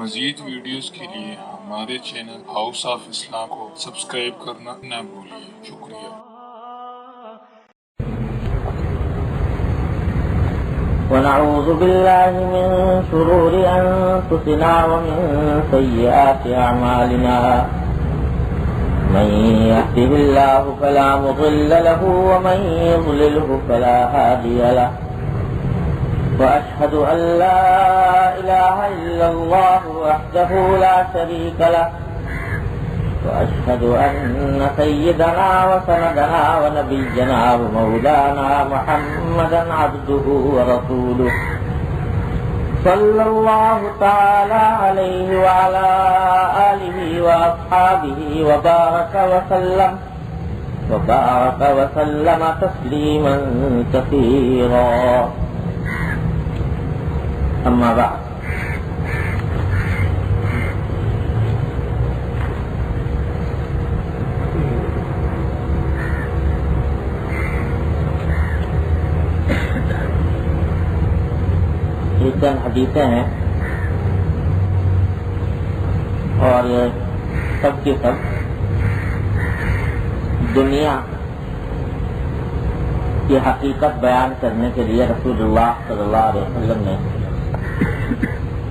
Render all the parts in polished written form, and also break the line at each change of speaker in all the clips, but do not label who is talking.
مزید ویڈیوز کے لیے ہمارے چینل ہاؤس آف اسلام کو سبسکرائب کرنا نہ بھولیے۔ شکریہ۔
ونعوذ بالله من شرور أنفسنا ومن سيئات أعمالنا من يهده الله فلا مضل له ومن يضلله فلا هادي له وأشهد أن لا إله إلا الله وحده لا شريك له وأشهد أن سيدنا وسندنا ونبينا ومولانا محمدا عبده ورسوله صلى الله تعالى عليه وعلى آله وأصحابه وبارك وسلم تسليما كثيرا أما بعد یہ چند حدیثیں ہیں اور سب کے سب دنیا کی حقیقت بیان کرنے کے لیے رسول اللہ صلی اللہ علیہ وسلم نے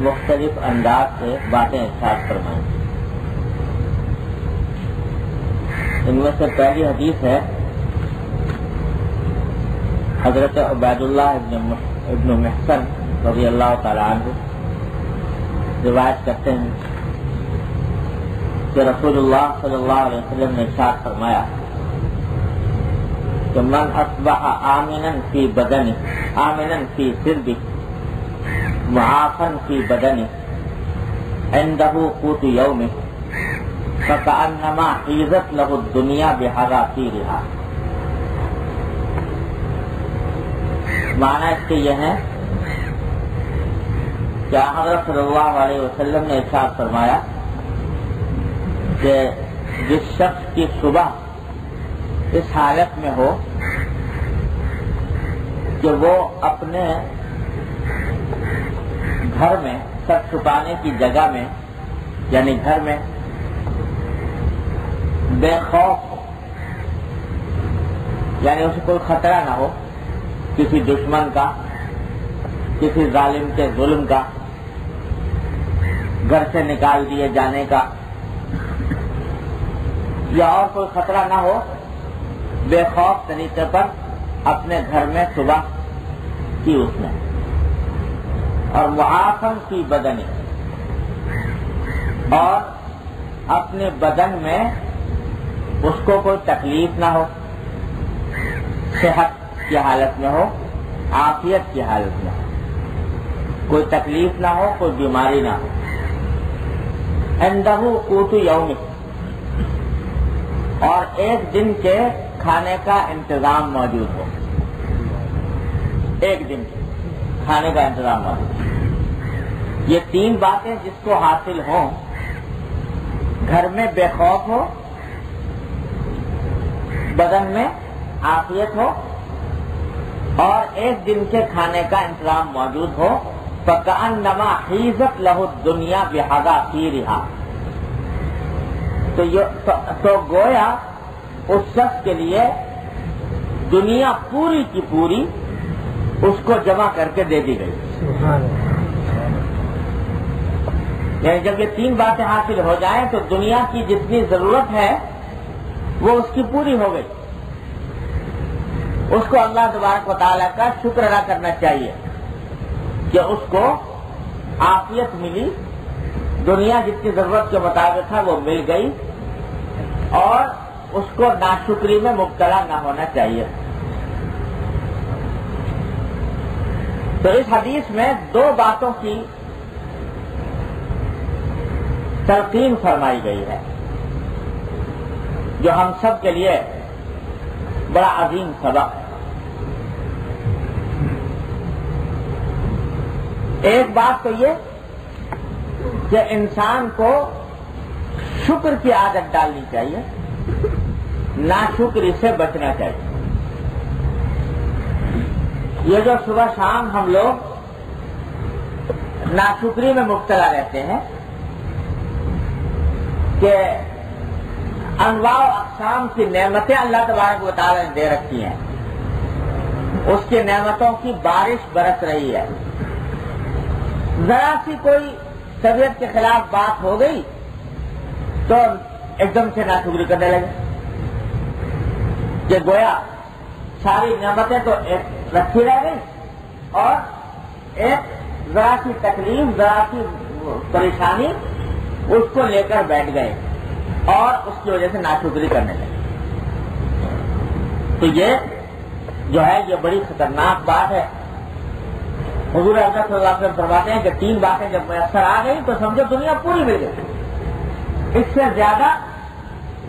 مختلف انداز سے باتیں ارشاد فرمائیں۔ ان میں سے پہلی حدیث ہے حضرت عبید اللہ ابن محسن رضی اللہ تعالیٰ عنہ روایت کرتے ہیں کہ رسول اللہ صلی اللہ علیہ وسلم نے ارشاد فرمایا کہ من اصبح آمنا فی بدنہ آمنا فی سربہ معافا فی بدنہ عندہ قوت یومہ فکأنما حیزت لہ الدنیا بحذافیرہا۔ معنی اس کے یہ ہے کہ حضرت صلی اللہ علیہ وسلم نے ارشاد فرمایا کہ جس شخص کی صبح اس حالت میں ہو کہ وہ اپنے گھر میں سر چھپانے کی جگہ میں یعنی گھر میں بے خوف ہو، یعنی اسے کوئی خطرہ نہ ہو کسی دشمن کا، کسی ظالم کے ظلم کا، گھر سے نکال دیے جانے کا یا اور کوئی خطرہ نہ ہو، بے خوف طریقے پر اپنے گھر میں صبح کی اس نے، اور معافن کی بدنی، اور اپنے بدن میں اس کو کوئی تکلیف نہ ہو، صحت کی حالت میں ہو، عافیت کی حالت میں ہو، کوئی تکلیف نہ ہو، کوئی بیماری نہ ہو، عندہ قوت یوم، اور ایک دن کے کھانے کا انتظام موجود ہو، ایک دن کے کھانے کا انتظام موجود ہو۔ یہ تین باتیں جس کو حاصل ہوں، گھر میں بے خوف ہو، بدن میں عافیت ہو، اور ایک دن کے کھانے کا انتظام موجود ہو، فَكَأَنَّمَا حِيزَتْ لَهُ الدُّنْيَا بِحَذَافِيرِهَا، تو گویا اس شخص کے لیے دنیا پوری کی پوری اس کو جمع کر کے دے دی گئی۔ یعنی جب یہ تین باتیں حاصل ہو جائیں تو دنیا کی جتنی ضرورت ہے وہ اس کی پوری ہو گئی۔ اس کو اللہ تبارک و تعالیٰ کا شکر ادا کرنا چاہیے کہ اس کو عافیت ملی، دنیا جتنی ضرورت کے مطابق ہے وہ مل گئی، اور اس کو ناشکری میں مبتلا نہ ہونا چاہیے۔ تو اس حدیث میں دو باتوں کی تلقین فرمائی گئی ہے جو ہم سب کے لیے بڑا عظیم سبق ہے۔ ایک بات تو یہ کہ انسان کو شکر کی عادت ڈالنی چاہیے، ناشکری سے بچنا چاہیے۔ یہ جو صبح شام ہم لوگ ناشکری میں مبتلا رہتے ہیں کہ انواع و اقسام کی نعمتیں اللہ تبارک و تعالی نے دے رکھی ہیں، اس کی نعمتوں کی بارش برس رہی ہے، ذرا سی کوئی طبیعت کے خلاف بات ہو گئی تو ایک دم سے ناشکری کرنے لگے کہ گویا ساری نعمتیں تو ایک رکھی رہ گئی اور ایک ذرا سی تکلیف، ذرا سی پریشانی اس کو لے کر بیٹھ گئے اور اس کی وجہ سے ناشکری کرنے لگے۔ تو یہ جو ہے یہ بڑی خطرناک بات ہے۔ حضور اکرم صلی اللہ علیہ وسلم فرماتے ہیں کہ 3 باتیں جب میسر آ گئی تو سمجھو دنیا پوری مل گئی، اس سے زیادہ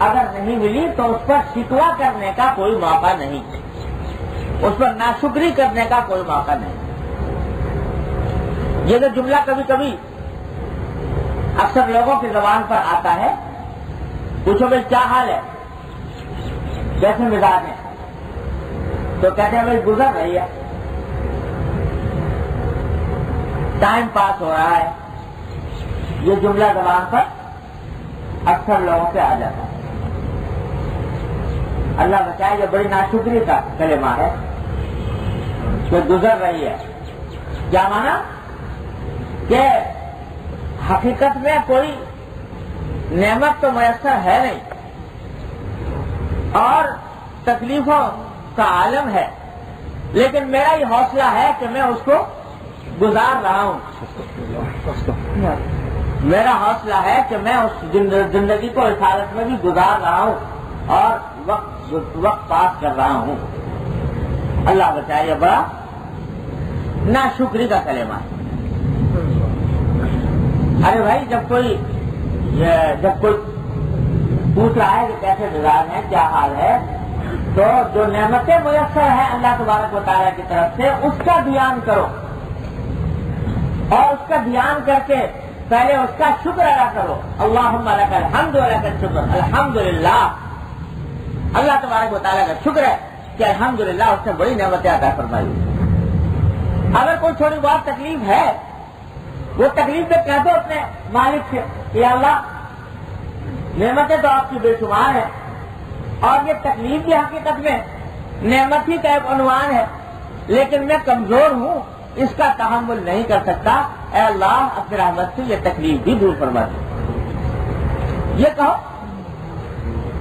اگر نہیں ملی تو اس پر شکوہ کرنے کا کوئی موقع نہیں، اس پر ناشکری کرنے کا کوئی موقع نہیں۔ یہ جو جملہ کبھی کبھی اکثر لوگوں کی زبان پر آتا ہے، پوچھو بھائی کیا حال ہے، کیسے مزاج ہے، تو کہتے ہیں بھائی گزر رہی ہے، ٹائم پاس ہو رہا ہے۔ یہ جملہ زبان پر اکثر لوگوں سے آ جاتا ہے۔ اللہ بچائے، یہ بڑی ناشکری کا کلمہ ہے کہ گزر رہی ہے۔ کیا مانا کہ حقیقت میں کوئی نعمت تو میسر ہے نہیں اور تکلیفوں کا عالم ہے، لیکن میرا یہ حوصلہ ہے کہ میں اس کو گزار رہا ہوں، میرا حوصلہ ہے کہ میں اس زندگی کو اس حالت میں بھی گزار رہا ہوں اور وقت پاس کر رہا ہوں۔ اللہ بچائے، یہ بڑا ناشکری کا کلمہ ہے۔ ارے بھائی جب کوئی پوچھ رہا ہے کہ کیسے مزاج ہے، کیا حال ہے، تو جو نعمتیں میسر ہیں اللہ تبارک و تعالیٰ کی طرف سے اس کا دھیان کرو اور اس کا دھیان کر کے پہلے اس کا شکر ادا کرو۔ اللہم لک الحمد و لک الشکر، الحمدللہ، اللہ تبارک و تعالیٰ کا شکر ہے کہ الحمدللہ اس نے بڑی نعمتیں عطا فرمائی۔ اگر کوئی تھوڑی بہت تکلیف ہے، وہ تکلیف پہ کہہ دو اپنے مالک سے کہ اللہ نعمتیں تو آپ کی بے شمار ہیں اور یہ تکلیف بھی حقیقت میں نعمت ہی کا ایک عنوان ہے، لیکن میں کمزور ہوں، اس کا تحمل نہیں کر سکتا، اے اللہ اپنے رحمت سے یہ تکلیف بھی دور فرما دے۔ یہ کہو،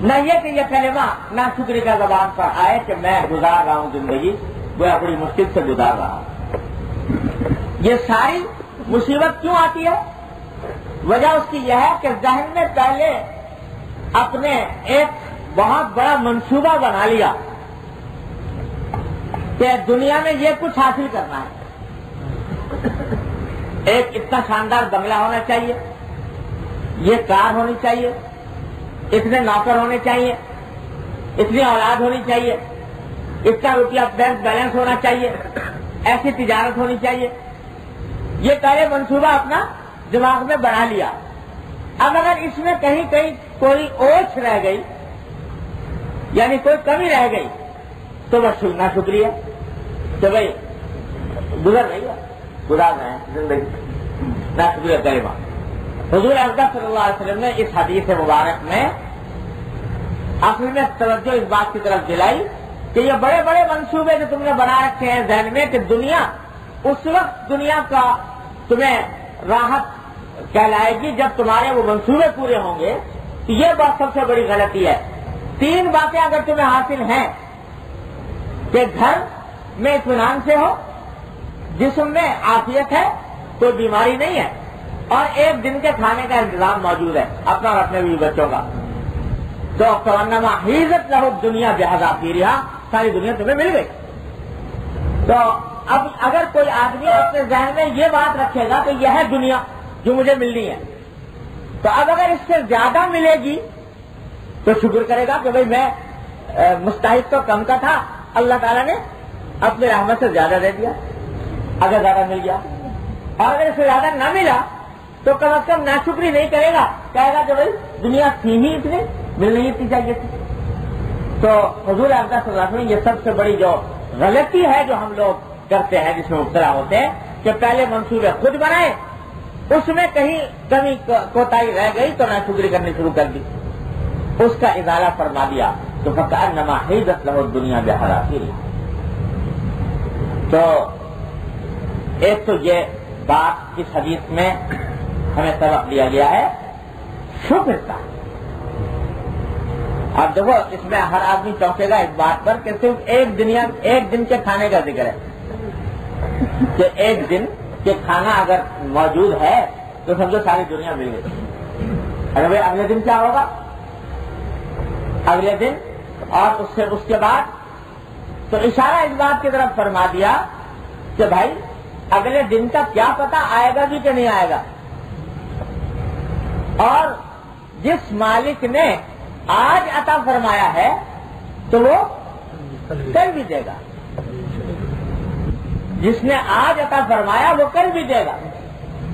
نہ یہ کہ یہ کلمہ ناشکری کا زبان پر آئے کہ میں گزار رہا ہوں زندگی، وہ بڑی مشکل سے گزار رہا ہوں۔ یہ ساری مصیبت کیوں آتی ہے؟ وجہ اس کی یہ ہے کہ ذہن میں پہلے اپنے ایک بہت بڑا منصوبہ بنا لیا کہ دنیا میں یہ کچھ حاصل کرنا ہے، ایک اتنا شاندار بنگلہ ہونا چاہیے، یہ کار ہونی چاہیے، اتنے نوکر ہونے چاہیے، اتنی اولاد ہونی چاہیے، اتنا روپیہ بینک بیلنس ہونا چاہیے، ایسی تجارت ہونی چاہیے۔ یہ پہلے منصوبہ اپنا دماغ میں بنا لیا۔ اب اگر اس میں کہیں کوئی اوچھ رہ گئی، یعنی کوئی کمی رہ گئی، تو بس ناشکری ہے کہ بھائی گزر رہی ہے، گزار رہے ہیں زندگی، ناشکری کلمہ۔ حضور اکرم صلی اللہ علیہ وسلم نے اس حدیث مبارک میں اصل میں توجہ اس بات کی طرف دلائی کہ یہ بڑے بڑے منصوبے جو تم نے بنا رکھے ہیں ذہن میں کہ دنیا، اس وقت دنیا کا تمہیں راحت کہلائے گی جب تمہارے وہ منصوبے پورے ہوں گے، تو یہ بات سب سے بڑی غلطی ہے۔ 3 باتیں اگر تمہیں حاصل ہیں کہ گھر میں اطمینان سے ہو، جسم میں عافیت ہے، کوئی بیماری نہیں ہے، اور ایک دن کے کھانے کا انتظام موجود ہے اپنا اور اپنے بیوی بچوں کا، تو فَوَنَّمَا حِیزَتْ لَهُ الدُّنْیَا بِحَذَافِیرِهَا، ساری دنیا تمہیں مل گئی۔ تو اب اگر کوئی آدمی اپنے ذہن میں یہ بات رکھے گا کہ یہ ہے دنیا جو مجھے ملنی ہے، تو اب اگر اس سے زیادہ ملے گی تو شکر کرے گا کہ بھئی میں مستحق تو کم کا تھا، اللہ تعالیٰ نے اپنے رحمت سے زیادہ دے دیا اگر زیادہ مل گیا، اور اگر اس سے زیادہ نہ ملا تو کم از کم ناشکری نہیں کرے گا، کہے گا کہ بھئی دنیا تھی ہی اتنی، ملنی اتنی چاہیے تھی۔ تو حضور اکرم صلی اللہ علیہ وسلم، یہ سب سے بڑی جو غلطی ہے جو ہم لوگ کرتے ہیں، جس میں مبتلا ہوتے ہیں کہ پہلے منصوبے خود بنائیں اس میں کہیں کمی کوتاہی رہ گئی تو ناشکری کرنی شروع کر دی، اس کا ازالہ فرما دیا تو فکأنما حیزت لہ الدنیا بحذافیرہا۔ تو ایک تو یہ بات اس حدیث میں ہمیں سبق دیا گیا ہے شکر کا۔ اب دیکھو اس میں ہر آدمی چونکے گا اس بات پر کہ صرف ایک دن کے کھانے کا ذکر ہے کہ ایک دن کے کھانا اگر موجود ہے تو سمجھو ساری دنیا مل گئی۔ ارے بھائی اگلے دن کیا ہوگا؟ اگلے دن اور اس کے بعد تو اشارہ اس بات کی طرف فرما دیا کہ بھائی اگلے دن کا کیا پتہ آئے گا بھی کہ نہیں آئے گا، اور جس مالک نے آج عطا فرمایا ہے تو وہ کل بھی دے گا، جس نے آج عطا فرمایا وہ کل بھی دے گا۔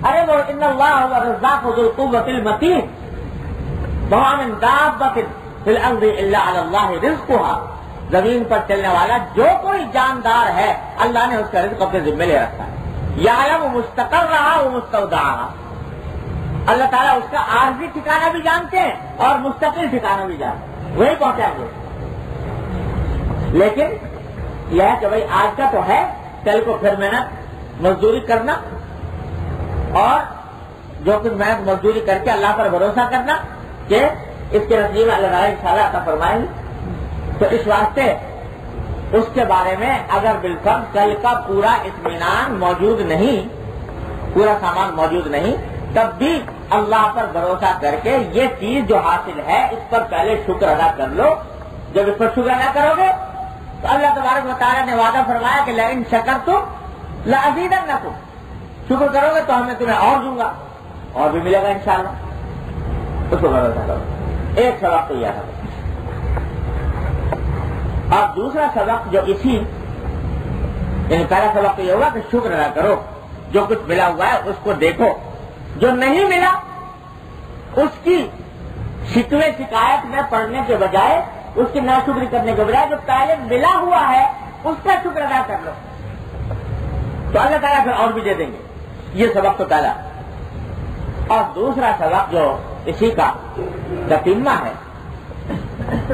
ارے وہ ان اللہ هو الرزاق ذو القوة المتین وما من دابۃ فی الارض الا علی اللہ رزقها، زمین پر چلنے والا جو کوئی جاندار ہے اللہ نے اس کا رزق اپنے ذمہ لے رکھا ہے۔ یعلم مستقرہا ومستودعہا، اللہ تعالیٰ اس کا عارضی ٹھکانہ بھی جانتے ہیں اور مستقل ٹھکانہ بھی جانتے ہیں، وہی پہنچائیں گے۔ لیکن یہ ہے کہ بھائی آج کا تو ہے، کل کو پھر محنت مزدوری کرنا اور جو کچھ محنت مزدوری کر کے اللہ پر بھروسہ کرنا کہ اس کے نتیجے میں اللہ تعالیٰ انشاءاللہ عطا فرمائیں گے۔ تو اس واسطے اس کے بارے میں اگر بالفرض کل کا پورا اطمینان موجود نہیں، پورا سامان موجود نہیں، تب بھی اللہ پر بھروسہ کر کے یہ چیز جو حاصل ہے اس پر پہلے شکر ادا کر لو۔ جب اس پر شکر ادا کرو گے تو اللہ تبارک و تعالیٰ نے وعدہ فرمایا کہ لئن شکرتم لأزیدنکم، شکر کرو گے تو ہمیں تمہیں اور دوں گا، اور بھی ملے گا انشاءاللہ۔ اس کو بھروسہ کرو۔ ایک سبق تو یہ ہے، اور دوسرا سبق جو یعنی پہلا سبق تو یہ ہوگا کہ شکر ادا کرو، جو کچھ ملا ہوا ہے اس کو دیکھو، جو نہیں ملا اس کی شکوے شکایت میں پڑنے کے بجائے، اس کی ناشکری کرنے کے بجائے جو پہلے ملا ہوا ہے اس کا شکر ادا کر لو تو اللہ تعالیٰ پھر اور بھی دے دیں گے۔ یہ سبق تو پہلا۔ اور دوسرا سبق جو اسی کا تتمہ ہے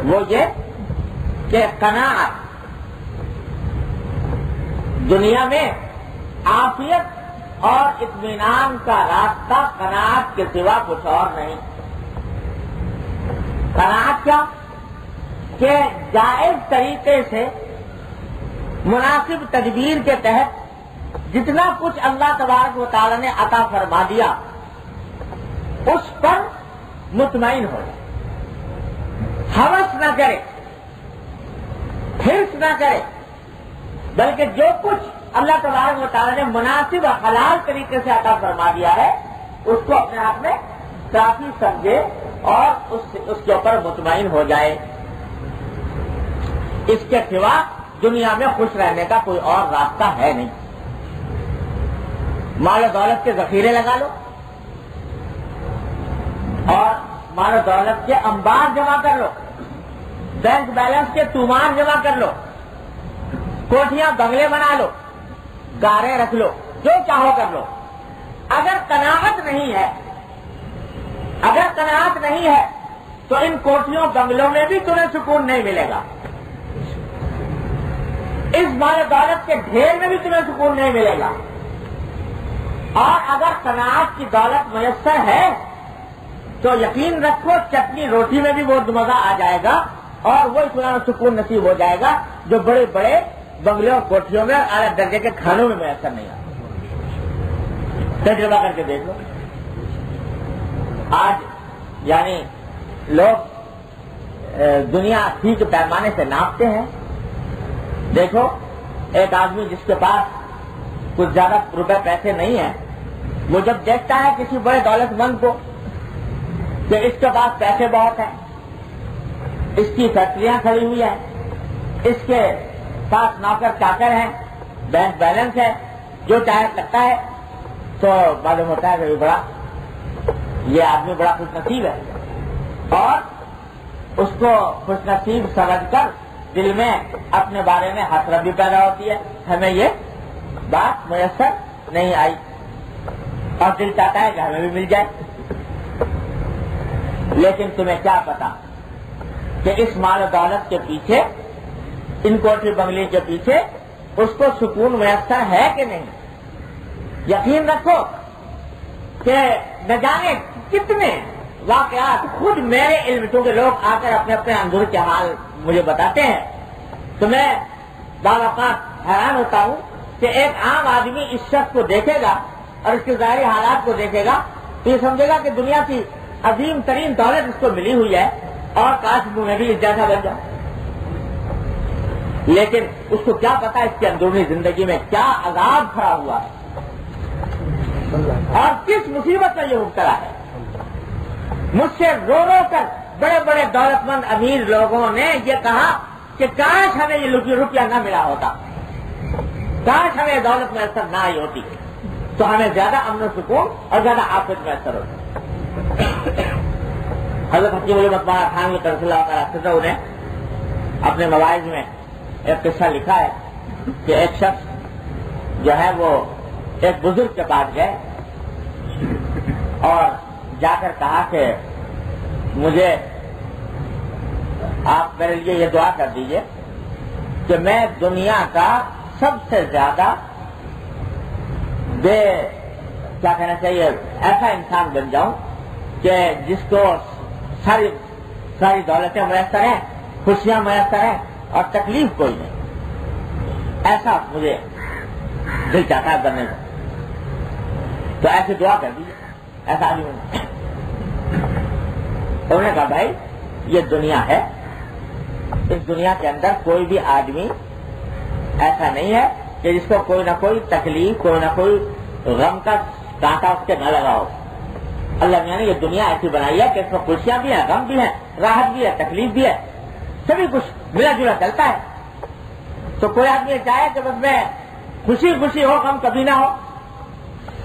وہ یہ کہ قناعت، دنیا میں عافیت اور اطمینان کا راستہ قناعت کے سوا کچھ اور نہیں۔ قناعت کیا کہ جائز طریقے سے مناسب تدبیر کے تحت جتنا کچھ اللہ تبارک و تعالی نے عطا فرما دیا اس پر مطمئن ہو جائے، ہوس نہ کرے، حرص نہ کرے، بلکہ جو کچھ اللہ تبارک و تعالی نے مناسب اور حلال طریقے سے عطا فرما دیا ہے اس کو اپنے آپ میں کافی سمجھے اور اس کے اوپر مطمئن ہو جائے۔ اس کے سوا دنیا میں خوش رہنے کا کوئی اور راستہ ہے نہیں۔ مال و دولت کے ذخیرے لگا لو اور مال و دولت کے انبار جمع کر لو، بینک بیلنس کے تومان جمع کر لو، کوٹھیاں بنگلے بنا لو، گارے رکھ لو، جو چاہو کر لو، اگر قناعت نہیں ہے، اگر قناعت نہیں ہے تو ان کوٹھیوں بنگلوں میں بھی تمہیں سکون نہیں ملے گا، اس مال و دولت کے ڈھیر میں بھی تمہیں سکون نہیں ملے گا۔ اور اگر قناعت کی دولت میسر ہے تو یقین رکھو چٹنی روٹی میں بھی بہت مزہ آ جائے گا اور وہ اطمینان سکون نصیب ہو جائے گا جو بڑے بڑے بنگلوں کوٹھیوں میں اعلیٰ درجے کے کھانوں میں میسر نہیں آتا۔ تجربہ کر کے دیکھ لو۔ آج یعنی لوگ دنیا ٹھیک پیمانے سے ناپتے ہیں۔ دیکھو ایک آدمی جس کے پاس کچھ زیادہ روپے پیسے نہیں ہیں، وہ جب دیکھتا ہے کسی بڑے دولت مند کو کہ اس کے پاس پیسے بہت ہیں، اس کی فیکٹریاں کھڑی ہوئی ہیں، اس کے پاس نوکر چاکر ہیں، بینک بیلنس ہے، جو چاہے لگتا ہے، تو معلوم ہوتا ہے کہ بڑا یہ آدمی بڑا خوش نصیب ہے، اور اس کو خوش نصیب سمجھ کر دل میں اپنے بارے میں حسرت بھی پیدا ہوتی ہے، ہمیں یہ بات میسر نہیں آئی۔ اور دل چاہتا ہے کہ ہمیں بھی مل جائے. لیکن تمہیں کیا پتا کہ اس مال و دولت کے پیچھے، ان کوٹھی بنگلے کے پیچھے اس کو سکون میسر ہے کہ نہیں. یقین رکھو کہ نہ جانے کتنے واقعات خود میرے علم، چونکہ لوگ آ کر اپنے اپنے اندر کے حال مجھے بتاتے ہیں، تو میں بعض اوقات حیران ہوتا ہوں کہ ایک عام آدمی اس شخص کو دیکھے گا اور اس کے ظاہری حالات کو دیکھے گا تو یہ سمجھے گا کہ دنیا کی عظیم ترین دولت اس کو ملی ہوئی ہے اور کاش میں بھی اس جیسا بن جاؤں. لیکن اس کو کیا پتا اس کی اندرونی زندگی میں کیا عذاب کھڑا ہوا ہے اور کس مصیبت میں یہ مبتلا ہے. مجھ سے رو رو کر بڑے بڑے دولت مند امیر لوگوں نے یہ کہا کہ کاش ہمیں یہ روپیہ نہ ملا ہوتا، کاش ہمیں دولت میسر نہ آئی ہوتی تو ہمیں زیادہ امن و سکون اور زیادہ آفت میسر ہوتی. حضرت حکیم المطمئن خان کی طرف اللہ نے اپنے مواعظ میں ایک قصہ لکھا ہے کہ ایک شخص جو ہے وہ ایک بزرگ کے پاس گئے اور جا کر کہا کہ مجھے آپ میرے لیے یہ دعا کر دیجئے کہ میں دنیا کا سب سے زیادہ کیا کہنا چاہیے ایسا انسان بن جاؤں کہ جس کو ساری دولتیں میسر ہیں، خوشیاں میسر ہیں اور تکلیف کوئی نہیں. ایسا مجھے دل چاہتا ہے بننے کا. تو ایسی دعا کر دیجیے. ایسا آدمی انہوں نے کہا بھائی یہ دنیا ہے، اس دنیا کے اندر کوئی بھی آدمی ایسا نہیں ہے کہ جس کو کوئی نہ کوئی تکلیف، کوئی نہ کوئی غم کا کانٹا اس کے نہ لگا ہو. اللہ میاں نے یہ دنیا ایسی بنائی ہے کہ اس میں خوشیاں بھی ہیں، غم بھی ہیں، راحت بھی ہے، تکلیف بھی ہے، سبھی کچھ ملا جلا چلتا ہے. تو کوئی آدمی یہ چاہے کہ بس میں خوشی خوشی ہو، غم کبھی نہ ہو،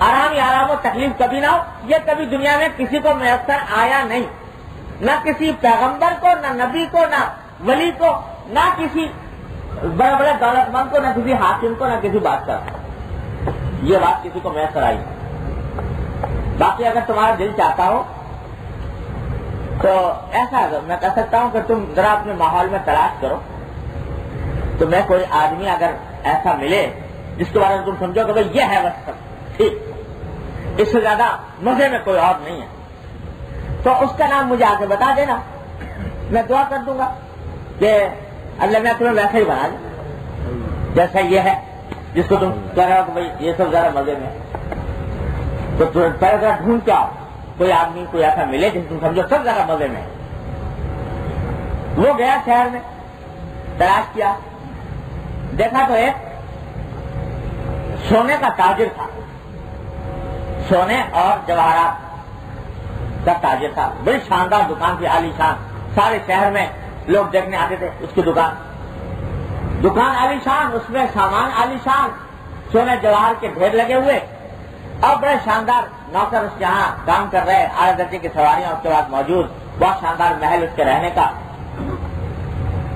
آرام ہی آرام ہو، تکلیف کبھی نہ ہو، یہ کبھی دنیا میں کسی کو میسر آیا نہیں. نہ کسی پیغمبر کو، نہ نبی کو، نہ ولی کو، نہ کسی بڑے بڑے دولت مند کو، نہ کسی حاکم کو، نہ کسی بادشاہ کو یہ بات کسی کو میسر آئی. باقی اگر تمہارا دل چاہتا ہو تو ایسا میں کہہ سکتا ہوں کہ تم ذرا اپنے ماحول میں تلاش کرو. تمہیں کوئی آدمی اگر ایسا ملے جس کے بارے میں تم سمجھو کہ بھائی یہ ہے بس سب ٹھیک، اس سے زیادہ مزے میں کوئی اور نہیں ہے، تو اس کا نام مجھے آ کے بتا دینا. میں دعا کر دوں گا کہ اللہ میں تمہیں ویسا ہی بنا دوں جیسا یہ ہے جس کو تم کہہ رہے ہو کہ بھائی یہ سب زیادہ مزے میں. تو پہلے ذرا ڈھونڈ کے آؤ کوئی آدمی کوئی ایسا ملے جس تم سمجھو سب زیادہ مزے میں. وہ گیا شہر میں، تلاش کیا، دیکھا تو ایک سونے کا تاجر تھا، سونے اور جواہرات کا تاجر تھا. بڑی شاندار دکان تھی، عالی شان، سارے شہر میں لوگ دیکھنے آتے تھے اس کی دکان عالی شان، اس میں سامان عالی شان، سونے جواہر کے ڈھیر لگے ہوئے اور بڑے شاندار نوکر اس یہاں کام کر رہے، اعلیٰ درجے کی سواریاں اس کے بعد موجود، بہت شاندار محل اس کے رہنے کا.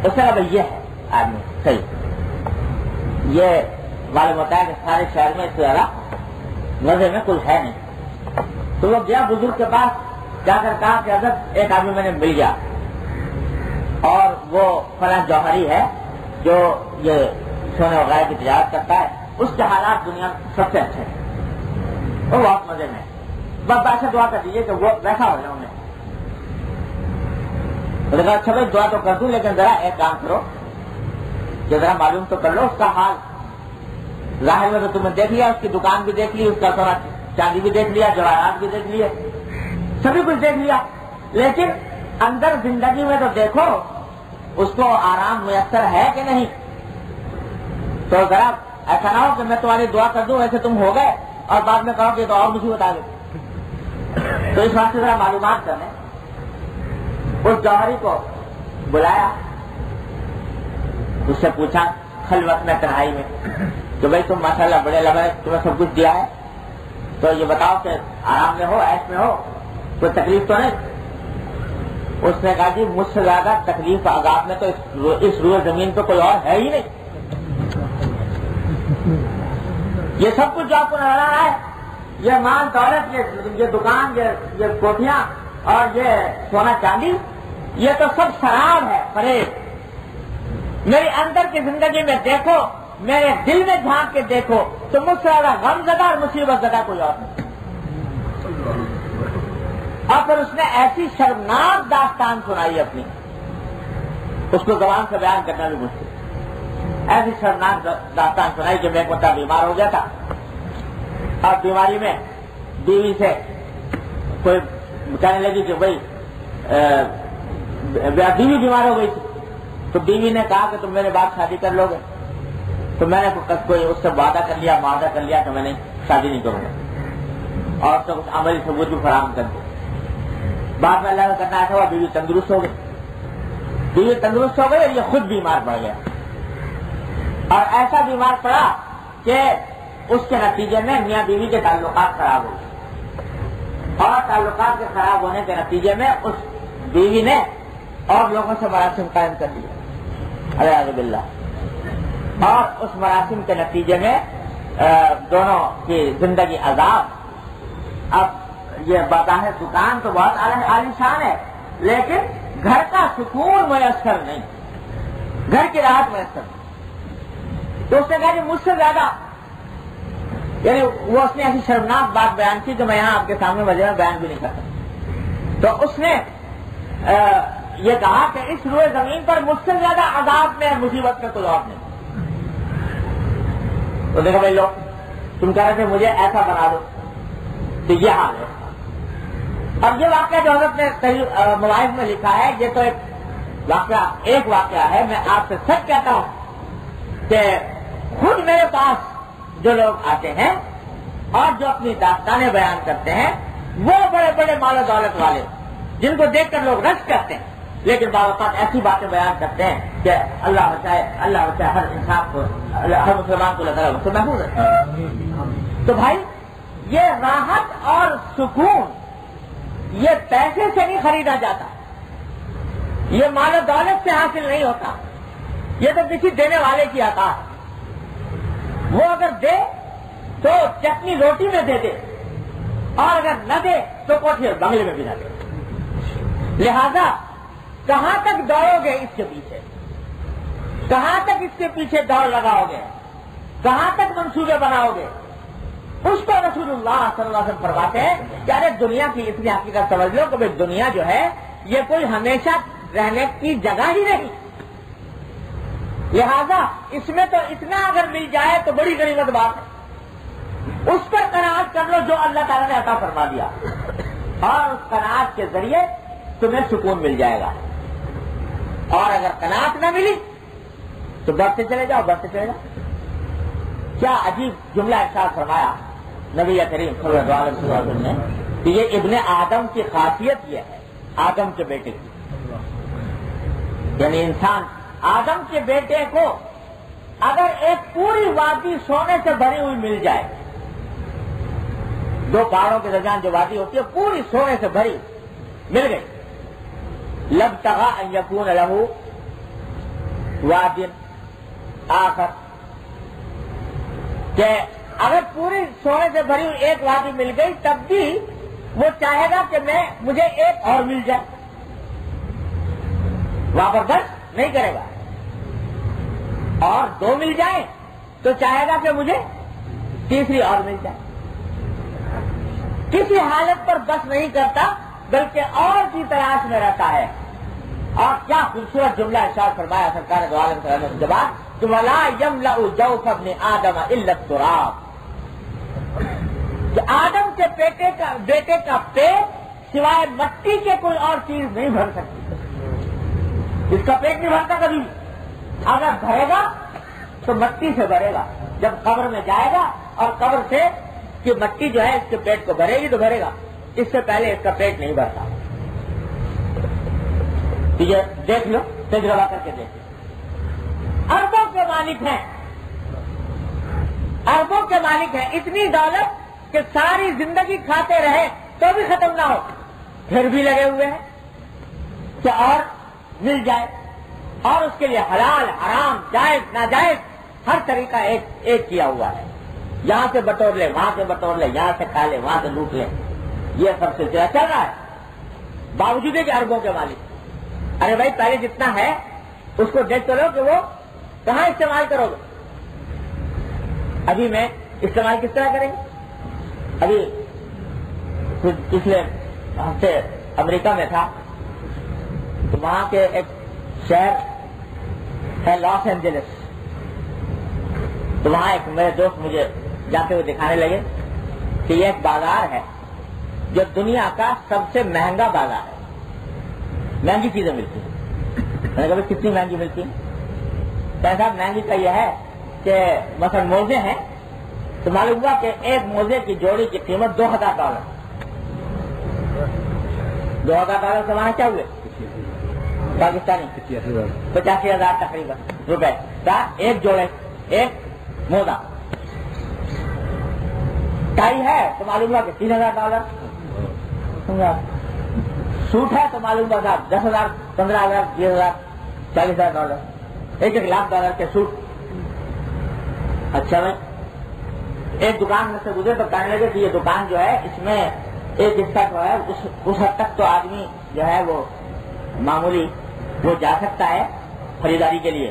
اس طرح بھائی یہ ہے آدمی صحیح. یہ معلوم ہوتا ہے کہ سارے شہر میں اس سے زیادہ مزے میں کچھ ہے نہیں. تو وہ گیا بزرگ کے پاس، جا کر کہا کہ حضرت ایک آدمی میں نے مل گیا اور وہ فلاں جوہری ہے جو یہ سونے وغیرہ کی تجارت کرتا ہے، اس کے حالات دنیا سب سے اچھے ہیں، وہ بہت مزے میں. بس ایسا دعا کر دیجیے کہ وہ ویسا ہو جائے. انہیں کہا اچھا بھائی دعا تو کر دوں لیکن ذرا ایک کام کرو کہ ذرا معلوم تو کر لو اس کا حال. ظاہر میں تو تم نے دیکھ لیا، اس کی دکان بھی دیکھ لی، اس کا سونا چاندی بھی دیکھ لیا، جواہرات بھی دیکھ لیے، سبھی کچھ دیکھ لیا، لیکن اندر زندگی میں تو دیکھو اس کو آرام میسر ہے کہ نہیں. تو ذرا ایسا نہ ہو کہ میں تمہاری دعا کر دوں ایسے تم ہو گئے اور بعد میں کہو کہ تو اور مجھے بتا دو. تو اس بات سے ذرا معلومات کرنے اس جوہری کو بلایا، اس سے پوچھا خلوت میں تنہائی میں کہ بھائی تم ماشاءاللہ بڑے لمبے، تمہیں سب کچھ دیا ہے تو یہ بتاؤ کہ آرام میں ہو، عیش میں ہو، کوئی تکلیف تو نہیں. اس نے کہا جی مجھ سے زیادہ تکلیف عذاب میں تو اس روئے زمین پہ کوئی اور ہے ہی نہیں. یہ سب کچھ جو آپ کو نظر آ رہا ہے یہ مال دولت، یہ دکان، یہ کوٹھیاں اور یہ سونا چاندی، یہ تو سب شراب ہے، فریب۔ میری اندر کی زندگی میں دیکھو، میرے دل میں جھانک کے دیکھو تو مجھ سے زیادہ غم زدہ اور مصیبت زدہ کوئی اور نہیں۔ اور پھر اس نے ایسی شرمناک داستان سنائی اپنی، اس کو زبان سے بیان کرنا بھی مشکل، ایسی شرمناک داستان سنائی کہ میں ایک مرتبہ بیمار ہو گیا تھا، اور بیماری میں بیوی سے کوئی کہنے لگی کہ بھائی بیوی بیمار ہو گئی تھی، تو بیوی نے کہا کہ تم میرے بعد شادی کر لو گے، تو میں نے کوئی اس سے وعدہ کر لیا، معاہدہ کر لیا کہ میں نے شادی نہیں کروں گا، اور تو کچھ عملی ثبوت بھی فراہم کر دیا۔ بعد میں اللہ کا کرنا ایسا ہوا، بیوی تندرست ہو گئی، بیوی تندرست ہو گئی اور یہ خود بیمار پڑ گیا، اور ایسا بیمار پڑا کہ اس کے نتیجے میں میاں بیوی کے تعلقات خراب ہو گئے، اور تعلقات کے خراب ہونے کے نتیجے میں اس بیوی نے اور لوگوں سے مراسم قائم کر لیا، الیاذ باللہ، اور اس مراسم کے نتیجے میں دونوں کی زندگی عذاب۔ اب یہ بظاہر دکان تو بہت عالی شان ہے، لیکن گھر کا سکون میسر نہیں، گھر کی راحت میسر نہیں۔ تو اس نے کہا کہ مجھ سے زیادہ، یعنی وہ اس نے ایسی شرمناک بات بیان کی کہ میں یہاں آپ کے سامنے وجہ میں بیان بھی نہیں کرتا۔ تو اس نے یہ کہا کہ اس روئے زمین پر مجھ سے زیادہ عذاب میں مصیبت میں کوئی اور نہیں۔ تو دیکھو بھائی لوگ، تم کہہ رہے تھے مجھے ایسا بنا دو، تو یہ حال ہے۔ اب یہ واقعہ جو حضرت نے مواعظ میں لکھا ہے، یہ تو ایک واقعہ ہے۔ میں آپ سے سچ کہتا ہوں کہ خود میرے پاس جو لوگ آتے ہیں اور جو اپنی داستانیں بیان کرتے ہیں، وہ بڑے بڑے مال و دولت والے، جن کو دیکھ کر لوگ رشک کرتے ہیں، لیکن بعض اوقات ایسی باتیں بیان کرتے ہیں کہ اللہ بچائے ہر انسان کو، ہر مسلمان کو اللہ سے محفوظ رکھے۔ تو بھائی، یہ راحت اور سکون یہ پیسے سے نہیں خریدا جاتا، یہ مال و دولت سے حاصل نہیں ہوتا، یہ تو کسی دینے والے کی عطا ہے۔ وہ اگر دے تو چٹنی روٹی میں دے دے، اور اگر نہ دے تو کوٹھی اور بنگلے میں بھی نہ دے۔ لہذا کہاں تک دوڑو گے اس کے پیچھے، کہاں تک اس کے پیچھے دوڑ لگاؤ گے، کہاں تک منصوبے بناؤ گے؟ اس کو رسول اللہ صلی اللہ علیہ وسلم فرماتے ہیں کہ ارے دنیا کی اتنی حقیقت سمجھ لو کہ دنیا جو ہے یہ کوئی ہمیشہ رہنے کی جگہ ہی نہیں، لہذا اس میں تو اتنا اگر مل جائے تو بڑی غنیمت بات ہے، اس پر قناعت کر لو جو اللہ تعالیٰ نے عطا فرما دیا، اور اس قناعت کے ذریعے تمہیں سکون مل جائے گا۔ اور اگر قناعت نہ ملی تو بڑھتے چلے جاؤ، بڑھتے چلے جاؤ۔ کیا عجیب جملہ ارشاد فرمایا نبی کریم صلی اللہ علیہ وسلم نے کہ یہ ابن آدم کی خاصیت یہ ہے، آدم کے بیٹے کی، یعنی انسان آدم کے بیٹے کو اگر ایک پوری وادی سونے سے بھری ہوئی مل جائے، دو پہاڑوں کے درمیان جو وادی ہوتی ہے پوری سونے سے بھری مل گئی، لبتغى ان يكون له واد آخر، کہ اگر پوری سونے سے بھری ہوئی ایک وادی مل گئی تب بھی وہ چاہے گا کہ مجھے ایک اور مل جائے، وہاں پر بس نہیں کرے گا، اور دو مل جائیں تو چاہے گا کہ مجھے تیسری اور مل جائے، کسی حالت پر بس نہیں کرتا بلکہ اور کی تلاش میں رہتا ہے۔ اور کیا خوبصورت جملہ ارشاد فرمایا سرکار دو عالم صلی اللہ علیہ وسلم کے بعد کہ وَلَا يَمْلَأُ جَوْفَ ابْنِ آدَمَ إِلَّا التُّرَابُ، کہ آدم کے بیٹے کا پیٹ سوائے مٹی کے کوئی اور چیز نہیں بھر سکتی، اس کا پیٹ نہیں بھرتا کبھی، اگر بھرے گا تو مٹی سے بھرے گا، جب قبر میں جائے گا اور قبر سے کہ مٹی جو ہے اس کے پیٹ کو بھرے گی تو بھرے گا، اس سے پہلے اس کا پیٹ نہیں بھرتا۔ یہ دیکھ لو، تجربہ کر کے دیکھ لو، اربوں کے مالک ہیں، اربوں کے مالک ہیں، اتنی دولت کہ ساری زندگی کھاتے رہے تو بھی ختم نہ ہو، پھر بھی لگے ہوئے ہیں کہ اور مل جائے، اور اس کے لیے حلال حرام جائز ناجائز ہر طریقہ ایک کیا ہوا ہے۔ یہاں سے بٹور لے، وہاں سے بٹور لے، یہاں سے کھا لے، وہاں سے لوٹ لے، یہ سب سلسلہ چل رہا ہے باوجود کہ اربوں کے مالک۔ ارے بھائی پہلے جتنا ہے اس کو دیکھ کرو کہ وہ کہاں استعمال کرو گے۔ ابھی میں استعمال کس طرح کریں گے؟ ابھی پچھلے ہفتے امریکہ میں تھا تو وہاں کے ایک شہر ہے لاس اینجلس، تو وہاں ایک میرے دوست مجھے جاتے ہوئے دکھانے لگے کہ یہ ایک بازار ہے جو دنیا کا سب سے مہنگا بازار ہے، مہنگی چیزیں ملتی ہیں۔ میں نے کہا کتنی مہنگی ملتی ہیں؟ پیسہ مہنگی کا یہ ہے کہ مثلا موزے ہیں تو معلوم ہوا کہ ایک موزے کی جوڑی کی قیمت $2000۔ $2000 سے وہاں کیا ہوئے پاکستانی 85,000 تقریباً روپے کا ایک جوڑے، ایک موزہ۔ ٹائی ہے تو معلوم ہوا کہ $3000، سوٹ ہے تو معلوم ہوا $10,000، $15,000، $20,000، $40,000، $1 لاکھ کے سوٹ۔ اچھا بھائی ایک دکان میں سے گزرے تو کہنے لگے کہ یہ دکان جو ہے اس میں ایک حصہ جو ہے اس حد تک تو آدمی جو ہے وہ معمولی وہ جا سکتا ہے خریداری کے لیے،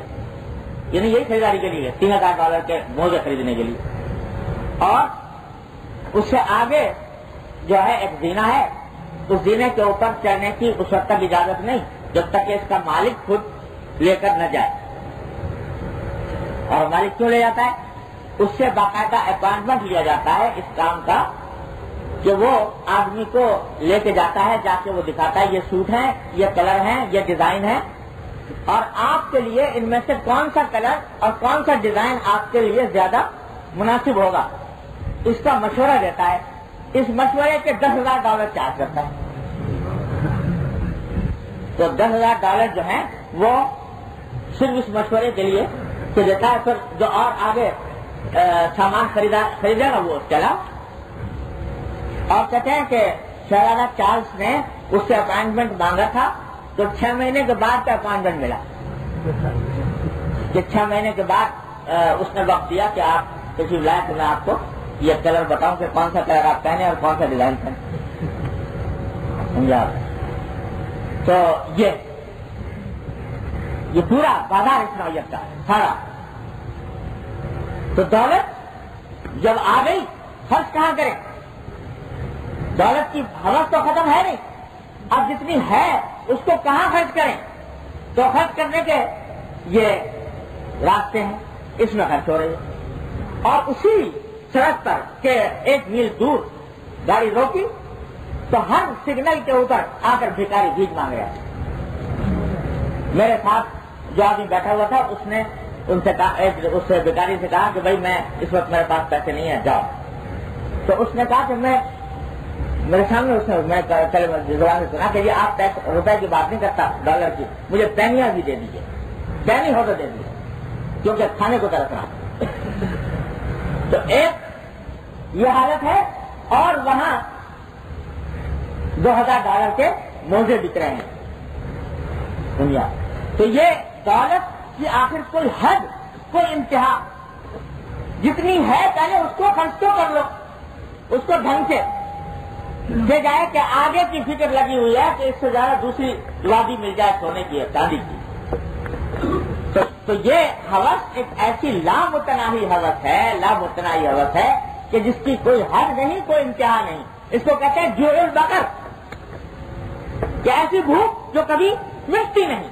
یعنی یہی خریداری کے لیے $3000 کے موزے خریدنے کے لیے، اور اس سے آگے جو ہے ایک زینہ ہے، اس زینے کے اوپر چڑھنے کی اس وقت تک اجازت نہیں جب تک کہ اس کا مالک خود لے کر نہ جائے۔ اور مالک کیوں لے جاتا ہے؟ اس سے باقاعدہ اپائنٹمنٹ لیا جاتا ہے اس کام کا کہ وہ آدمی کو لے کے جاتا ہے، جا کے وہ دکھاتا ہے یہ سوٹ ہے، یہ کلر ہے، یہ ڈیزائن ہے، اور آپ کے لیے ان میں سے کون سا کلر اور کون سا ڈیزائن آپ کے لیے زیادہ مناسب ہوگا اس کا مشورہ دیتا ہے۔ اس مشورے کے $10,000 چارج کرتا ہے۔ تو $10,000 جو ہیں وہ صرف اس مشورے کے لیے تو دیتا ہے، پھر جو اور آگے سامان خریدے گا وہ چلا۔ اور کہتے ہیں کہ شہزادہ چارلس نے اس سے اپائنٹمنٹ مانگا تھا تو 6 مہینے کے بعد کا اپائنٹمنٹ ملا، کہ 6 مہینے کے بعد اس نے وقت دیا کہ آپ تشریف لائیں تو میں آپ کو یہ کلر بتاؤں کہ کون سا کلر آپ پہنے اور کون سا ڈیزائن پہنے، سمجھا؟ تو یہ پورا بازار اس نوعیت کا سارا۔ تو دولت جب آ گئی خرچ کہاں کریں؟ دولت کی حوث تو ختم ہے نہیں، اب جتنی ہے اس کو کہاں خرچ کریں؟ تو خرچ کرنے کے یہ راستے ہیں، اس میں خرچ ہو رہی ہے۔ اور اسی سڑک پر کہ 1 میل دور گاڑی روکی تو ہر سگنل کے اوپر آ کر بھکاری بھیک مانگ رہا ہے۔ میرے ساتھ جو آدمی بیٹھا ہوا تھا اس نے ان سے کہا، اس بھکاری سے کہا کہ بھائی میں اس وقت میرے پاس پیسے نہیں ہیں، جاؤ۔ تو اس نے کہا کہ میرے سامنے اس نے میں زبان سے سنا کہ یہ آپ روپے کی بات نہیں کرتا، ڈالر کی، مجھے پینیاں بھی دے دیجیے، پینی ہو تو دے دیجیے کیونکہ کھانے کو ترس رہا۔ تو ایک یہ حالت ہے، اور وہاں $2000 کے موزے بک رہے ہیں دنیا۔ تو یہ دولت کی آخر کوئی حد، کوئی انتہا، جتنی ہے پہلے اس کو خرچ تو کر لو، اس کو ڈھنگ سے دے جائے کہ آگے کی فکر لگی ہوئی ہے کہ اس سے زیادہ دوسری لابی مل جائے سونے کی، چاندی کی۔ تو یہ حوث ایک ایسی لامتناہی حوث ہے، لامتناہی حوث ہے کہ جس کی کوئی حد نہیں، کوئی انتہا نہیں۔ اس کو کہتے ہیں جوع البقر، کہ ایسی بھوک جو کبھی مٹتی نہیں،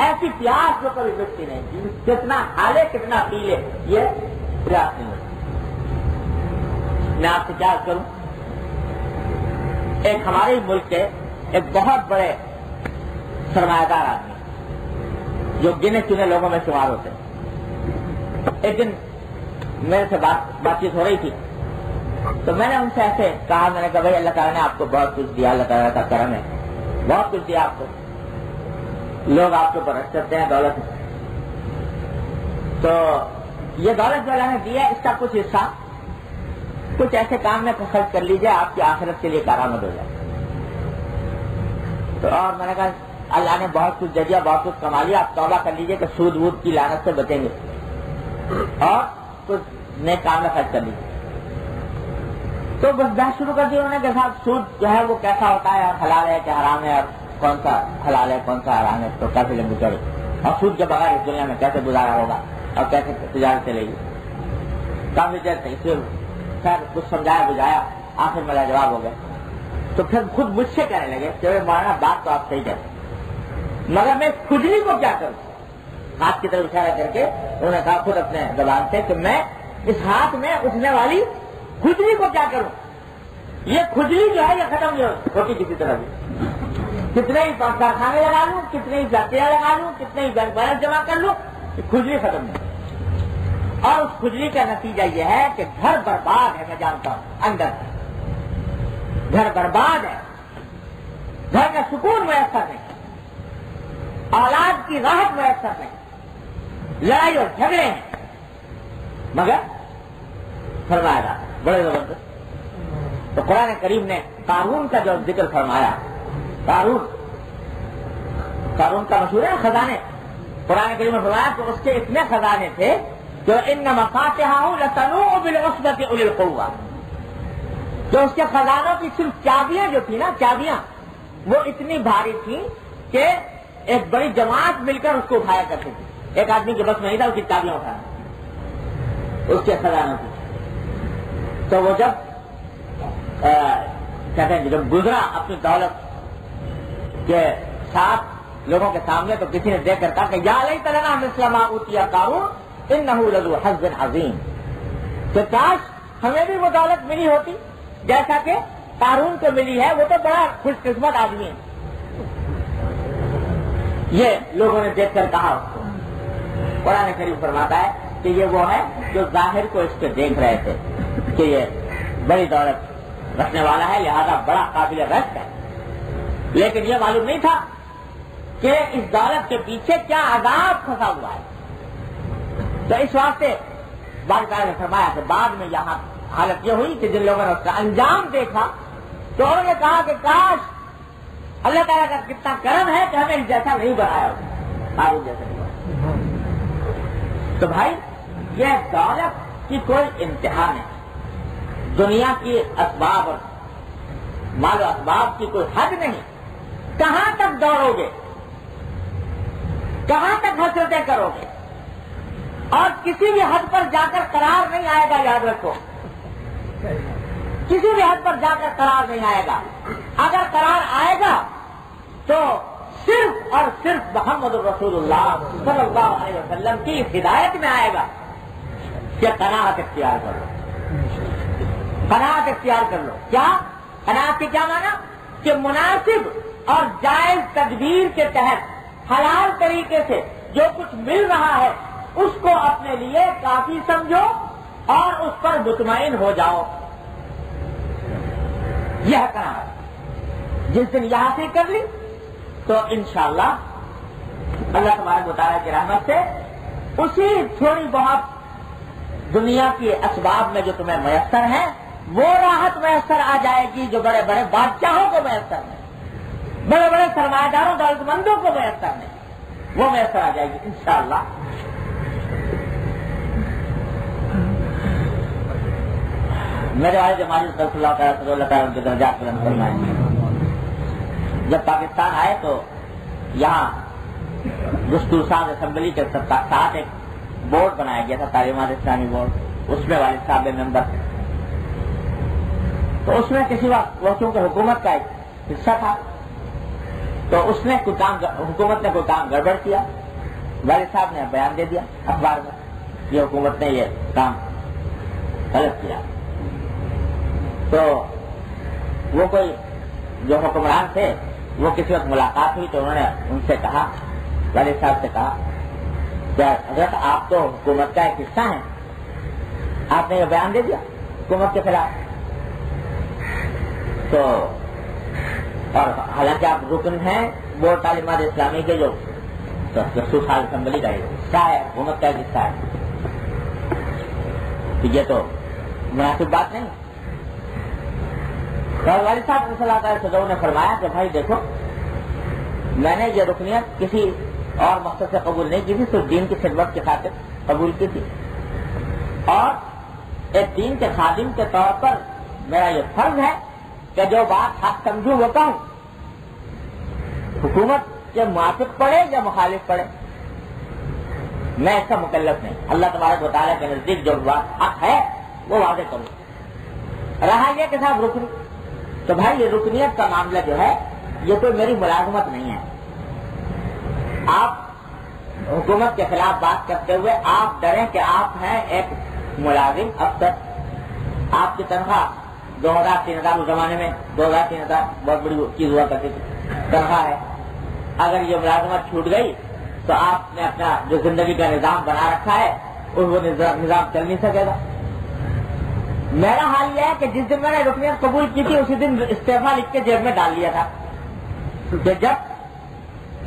ایسی پیاس جو کبھی مٹتی نہیں، کتنا کھا لے کتنا پی لے یہ پیاس نہیں ہوتی۔ میں آپ سے کیا کروں، ایک ہمارے ملک کے ایک بہت بڑے سرمایہ دار آدمی جو گنے چنے لوگوں میں شمار ہوتے ہیں، ایک دن میرے سے بات چیت ہو رہی تھی تو میں نے ان سے ایسے کہا، میں نے کہا بھائی اللہ تعالیٰ نے آپ کو بہت کچھ دیا، اللہ تعالیٰ کا کرم ہے، بہت کچھ دیا آپ کو، لوگ آپ کے اوپر رکھ کرتے ہیں دولت میں، تو یہ دولت جو اللہ نے دی ہے اس کا کچھ حصہ کچھ ایسے کام میں خرچ کر لیجئے آپ کی آخرت کے لیے کارآمد ہو جائے۔ تو اور میں نے کہا اللہ نے بہت کچھ دے دیا، بہت کچھ کما لیا، آپ توبہ کر لیجئے کہ سود وود کی لعنت سے بچیں گے، اور کچھ نیک کام میں خرچ کر لی. تو بس بحث شروع کر دی انہوں نے کہ صاحب سود جو ہے وہ کیسا ہوتا ہے اور حلال ہے کہ حرام ہے اور کون سا حلال ہے کون سا حرام ہے, تو کیسے لمبی چڑے, اور سود کے بغیر اس دنیا میں کیسے گزارا ہوگا اور کیسے تجارت چلے گی. کافی دیر تک اسے خیر کچھ سمجھایا بجھایا, آخر میرا جواب ہو گیا. تو پھر خود مجھ سے کہنے لگے کہ مولانا بات تو آپ صحیح کہتے مگر میں کھجلی کو کیا کروں. ہاتھ کی طرف اشارہ کر کے انہوں نے کہا خود اپنے زبان سے کہ میں اس ہاتھ میں اٹھنے والی کھجلی کو کیا کروں. یہ کھجلی جو ہے یہ ختم نہیں ہوتی کسی طرح بھی. کتنے ہی کارخانے لگا لوں, کتنے ہی فیکٹریاں لگا لوں, کتنے ہی بینک بیلنس جمع کر لوں, یہ کھجلی ختم نہیں. اور اس کھجلی کا نتیجہ یہ ہے کہ گھر برباد ہے. میں جانتا ہوں اندر گھر برباد ہے, گھر کا سکون میسر نہیں, اولاد کی راحت میسر نہیں, لڑائی اور جھگڑے ہیں. مگر فرمایا گا بڑے زبردست. تو قرآن کریم نے قارون کا جو ذکر فرمایا, قارون کا مشہور ہے خزانے. قرآن کریم نے فرمایا کہ اس کے اتنے خزانے تھے جو ان مفاتحہ لتنوء بالعصبۃ اولي القوہ, جو اس کے خزانوں کی صرف چابیاں جو تھی نا, چابیاں وہ اتنی بھاری تھیں کہ ایک بڑی جماعت مل کر اس کو اٹھایا کرتی تھی. ایک آدمی کے بس میں نہیں تھا اس کی چابیاں اٹھانا اس کے خزانوں کی. تو وہ جب کہتے ہیں جب گزرا اپنی دولت کے ساتھ لوگوں کے سامنے, تو کسی نے دیکھ کر کہا کہ یا لیت لنا مثل ما اوتی قارون انہ لذو حظ عظیم, کہ کاش ہمیں بھی وہ دولت ملی ہوتی جیسا کہ قارون کو ملی ہے, وہ تو بڑا خوش قسمت آدمی ہے. یہ لوگوں نے دیکھ کر کہا اس کو. قرآن کریم فرماتا ہے کہ یہ وہ ہے جو ظاہر کو اس کے دیکھ رہے تھے کہ یہ بڑی دولت رکھنے والا ہے, لہذا بڑا قابل رشک ہے, لیکن یہ معلوم نہیں تھا کہ اس دولت کے پیچھے کیا عذاب پھنسا ہوا ہے. تو اس واسطے بات نے فرمایا کہ بعد میں یہاں حالت یہ ہوئی کہ جن لوگوں نے اس کا انجام دیکھا تو انہوں نے کہا کہ کاش اللہ تعالیٰ کا کتنا کرم ہے کہ ہمیں جیسا نہیں بنایا قارون جیسا نہیں بنایا. تو بھائی یہ دولت کی کوئی انتہا نہیں, دنیا کی اسباب اور مال و اسباب کی کوئی حد نہیں. کہاں تک دوڑو گے, کہاں تک حسرتیں کرو گے, اور کسی بھی حد پر جا کر قرار نہیں آئے گا. یاد رکھو کسی بھی حد پر جا کر قرار نہیں آئے گا. اگر قرار آئے گا تو صرف اور صرف محمد رسول اللہ صلی اللہ علیہ وسلم کی ہدایت میں آئے گا کہ قناعت اختیار کر لو, قناعت اختیار کر لو. کیا قناعت کی کیا معنی؟ کہ مناسب اور جائز تدبیر کے تحت حلال طریقے سے جو کچھ مل رہا ہے اس کو اپنے لیے کافی سمجھو اور اس پر مطمئن ہو جاؤ. یہ قناعت جس دن یہاں سے کر لی تو انشاءاللہ اللہ تبارک و تعالیٰ کی رحمت سے اسی تھوڑی بہت دنیا کے اسباب میں جو تمہیں میسر ہے وہ راحت میسر آ جائے گی جو بڑے بڑے بادشاہوں کو میسر ہے, بڑے بڑے سرمایہ داروں دولت مندوں کو میسر ہے, وہ میسر آ جائے گی انشاءاللہ. میرے والد ماجد رسول اللہ تعالیٰ صلی اللہ تعالیٰ کے درجات بلند فرمائیں. جب پاکستان آئے تو یہاں دستور ساز اسمبلی کے ساتھ ایک بورڈ بنایا گیا تھا, تعلیمات اسلامی بورڈ. اس میں والد صاحب ممبر تھے. تو اس میں کسی وقت وہ چونکہ حکومت کا ایک حصہ تھا تو اس نے کوئی کام, حکومت نے کوئی کام گڑبڑ کیا, والد صاحب نے بیان دے دیا اخبار میں یہ حکومت نے یہ کام غلط کیا. تو وہ کوئی جو حکمران تھے وہ کسی وقت ملاقات ہوئی تو انہوں نے ان سے کہا, والد صاحب سے کہا کہ حضرت آپ تو حکومت کا ایک حصہ ہیں, آپ نے یہ بیان دے دیا حکومت کے خلاف. تو اور حالانکہ آپ رکن ہیں بورڈ تعلیمات اسلامی کے جو دستور ساز اسمبلی کا حصہ ہے, حکومت کا ایک حصہ ہے, تو یہ تو مناسب بات نہیں. اور والد صاحب صلی اللہ علیہ وسلم نے فرمایا کہ بھائی دیکھو میں نے یہ رکنیت کسی اور مقصد سے قبول نہیں کی تھی, صرف دین کی خدمت کی خاطر قبول کی تھی, اور ایک دین کے خادم کے طور پر میرا یہ فرض ہے کہ جو بات حق سمجھوں وہ کہوں، حکومت کے موافق پڑے یا مخالف پڑے، میں اس کا مکلف نہیں. اللہ تبارک و تعالیٰ کے نزدیک جو بات حق ہے وہ واضح کروں. رہا یہ کہ صاحب رکنی، تو بھائی یہ رکنیت کا معاملہ جو ہے یہ کوئی میری ملازمت نہیں ہے. آپ حکومت کے خلاف بات کرتے ہوئے آپ ڈریں کہ آپ ہیں ایک ملازم افسر، آپ کی تنخواہ 2000-3000 اس زمانے میں 2000-3000 بہت بڑی چیز ہوا کرتی تھی تنخواہ ہے. اگر یہ ملازمت چھوٹ گئی تو آپ نے اپنا جو زندگی کا نظام بنا رکھا ہے وہ نظام چل نہیں سکے گا. میرا حال یہ ہے کہ جس دن میں نے رکنیت قبول کی تھی اسی دن استعفیٰ لکھ کے جیب میں ڈال لیا تھا کہ جب